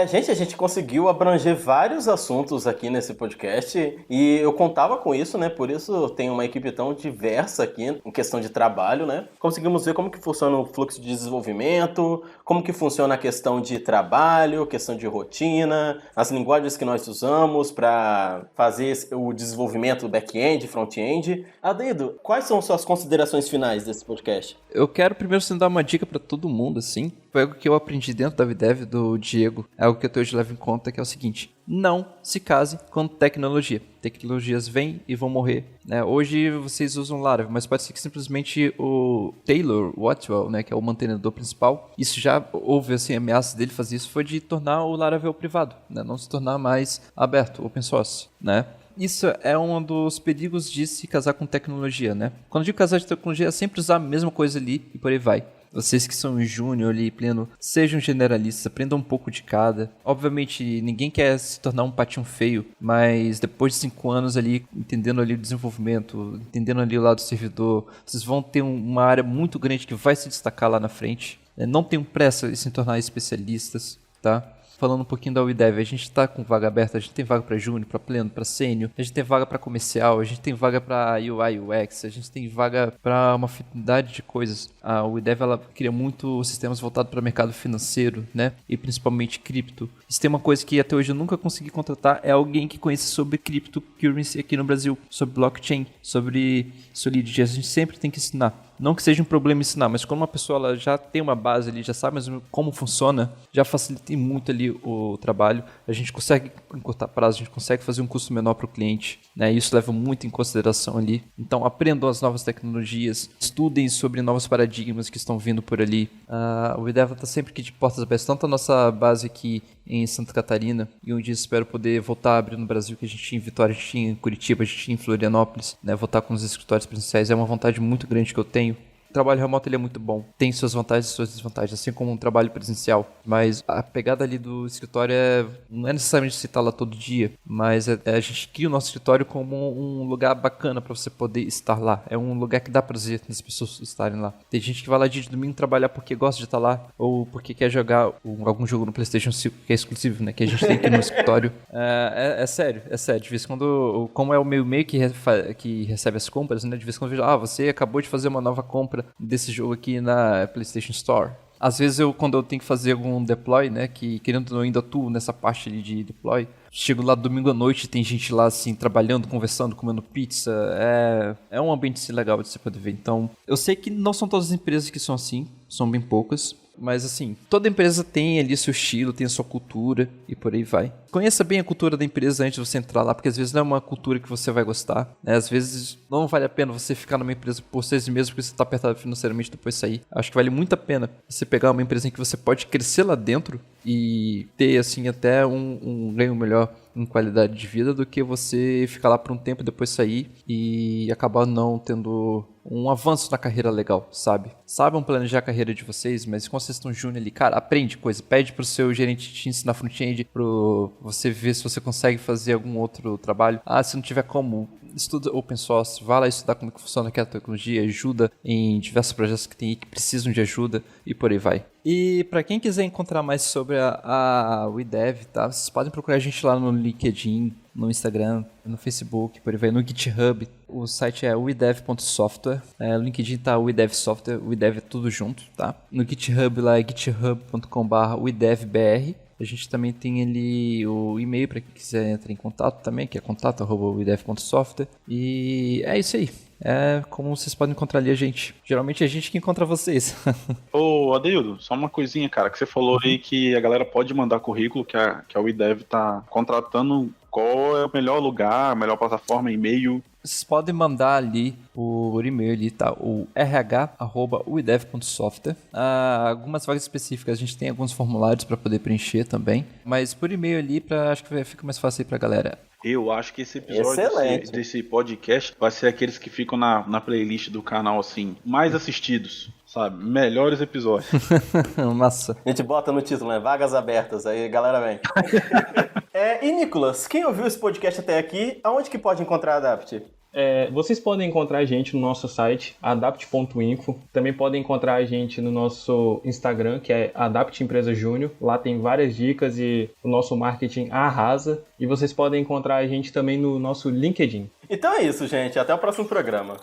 Gente, a gente conseguiu abranger vários assuntos aqui nesse podcast e eu contava com isso, né? Por isso tem uma equipe tão diversa aqui em questão de trabalho, né? Conseguimos ver como que funciona o fluxo de desenvolvimento, como que funciona a questão de trabalho, questão de rotina, as linguagens que nós usamos para fazer o desenvolvimento back-end, front-end. Adeildo, quais são suas considerações finais desse podcast? Eu quero primeiro dar uma dica para todo mundo, assim, foi algo que eu aprendi dentro da WeDev do Diego, é algo que eu até hoje levo em conta, que é o seguinte: não se case com tecnologia. Tecnologias vêm e vão morrer, né? Hoje vocês usam Laravel, mas pode ser que simplesmente o Taylor Watwell, né, que é o mantenedor principal, isso já houve assim, ameaças dele fazer isso, foi de tornar o Laravel privado, né? Não se tornar mais aberto, open source, né? Isso é um dos perigos de se casar com tecnologia, né? Quando eu digo casar de tecnologia, é sempre usar a mesma coisa ali e por aí vai. Vocês que são júnior ali, pleno, sejam generalistas, aprendam um pouco de cada. Obviamente, ninguém quer se tornar um patinho feio, mas depois de 5 anos ali, entendendo ali o desenvolvimento, entendendo ali o lado do servidor, vocês vão ter uma área muito grande que vai se destacar lá na frente. Não tenham pressa em se tornar especialistas, tá? Falando um pouquinho da WeDev, a gente tá com vaga aberta, a gente tem vaga para júnior, para pleno, para sênior, a gente tem vaga para comercial, a gente tem vaga para UI, UX, a gente tem vaga para uma infinidade de coisas. A WeDev, ela cria muito sistemas voltados para o mercado financeiro, né? E principalmente cripto. Se tem uma coisa que até hoje eu nunca consegui contratar, é alguém que conheça sobre cryptocurrency aqui no Brasil, sobre blockchain, sobre Solidity. A gente sempre tem que ensinar. Não que seja um problema ensinar, mas quando uma pessoa ela já tem uma base ali, já sabe mais ou menos como funciona, já facilita muito ali o trabalho. A gente consegue encurtar prazo, a gente consegue fazer um custo menor para o cliente, né? Isso leva muito em consideração ali. Então aprendam as novas tecnologias, estudem sobre novos paradigmas que estão vindo por ali. O WeDev está sempre aqui de portas abertas, tanto a nossa base aqui em Santa Catarina, e um dia espero poder voltar a abrir no Brasil, que a gente tinha em Vitória, a gente tinha em Curitiba, a gente tinha em Florianópolis, né? Voltar com os escritórios presenciais é uma vontade muito grande que eu tenho. O trabalho remoto ele é muito bom, tem suas vantagens e suas desvantagens, assim como um trabalho presencial, mas a pegada ali do escritório não é necessariamente você estar lá todo dia, mas a gente cria o nosso escritório como um lugar bacana para você poder estar lá, é um lugar que dá prazer nas pessoas estarem lá. Tem gente que vai lá dia de domingo trabalhar porque gosta de estar lá, ou porque quer jogar algum jogo no PlayStation 5 que é exclusivo, né, que a gente tem aqui no escritório. É sério, de vez em quando, como é o meu e-mail que recebe as compras, né, de vez em quando eu vejo, você acabou de fazer uma nova compra desse jogo aqui na PlayStation Store. Às vezes quando eu tenho que fazer algum deploy, né, que querendo ou não eu ainda atuo nessa parte ali de deploy, chego lá domingo à noite e tem gente lá assim, trabalhando, conversando, comendo pizza, é um ambiente assim, legal de você poder ver. Então, eu sei que não são todas as empresas que são assim, são bem poucas, mas assim, toda empresa tem ali seu estilo, tem a sua cultura e por aí vai. Conheça bem a cultura da empresa antes de você entrar lá, porque às vezes não é uma cultura que você vai gostar, né? Às vezes não vale a pena você ficar numa empresa por 6 meses porque você está apertado financeiramente e depois sair. Acho que vale muito a pena você pegar uma empresa em que você pode crescer lá dentro e ter assim até um ganho melhor em qualidade de vida do que você ficar lá por um tempo e depois sair e acabar não tendo um avanço na carreira legal, sabe? Saibam planejar a carreira de vocês, mas quando vocês estão júnior ali, cara, aprende coisa, pede pro seu gerente te ensinar front-end, pro você ver se você consegue fazer algum outro trabalho. Se não tiver como, estuda open source, vá lá estudar como que funciona aquela tecnologia, ajuda em diversos projetos que tem aí que precisam de ajuda e por aí vai. E para quem quiser encontrar mais sobre a WeDev, tá? Vocês podem procurar a gente lá no LinkedIn, no Instagram, no Facebook, por aí vai, no GitHub. O site é wedev.software, o LinkedIn tá WeDev Software, WeDev é tudo junto, tá? No GitHub lá é github.com/wedevbr. A gente também tem ali o e-mail para quem quiser entrar em contato também, que é contato@wedev.software. E é isso aí. É como vocês podem encontrar ali a gente. Geralmente é a gente que encontra vocês. Ô, Adeildo, só uma coisinha, cara, que você falou aí que a galera pode mandar currículo, que a WeDev tá contratando. Qual é o melhor lugar, a melhor plataforma, e-mail? Vocês podem mandar ali por e-mail ali, tá? O rh@wedev.software. Algumas vagas específicas, a gente tem alguns formulários para poder preencher também. Mas por e-mail ali, acho que fica mais fácil aí pra galera. Eu acho que esse episódio desse podcast vai ser aqueles que ficam na playlist do canal, assim, mais assistidos, sabe? Melhores episódios. Massa. A gente bota no título, né? Vagas abertas, aí a galera vem. E Nicolas, quem ouviu esse podcast até aqui, aonde que pode encontrar a Adapt? Vocês podem encontrar a gente no nosso site, adapt.info. Também podem encontrar a gente no nosso Instagram, que é Adapt Empresa Júnior. Lá tem várias dicas e o nosso marketing arrasa. E vocês podem encontrar a gente também no nosso LinkedIn. Então é isso, gente. Até o próximo programa.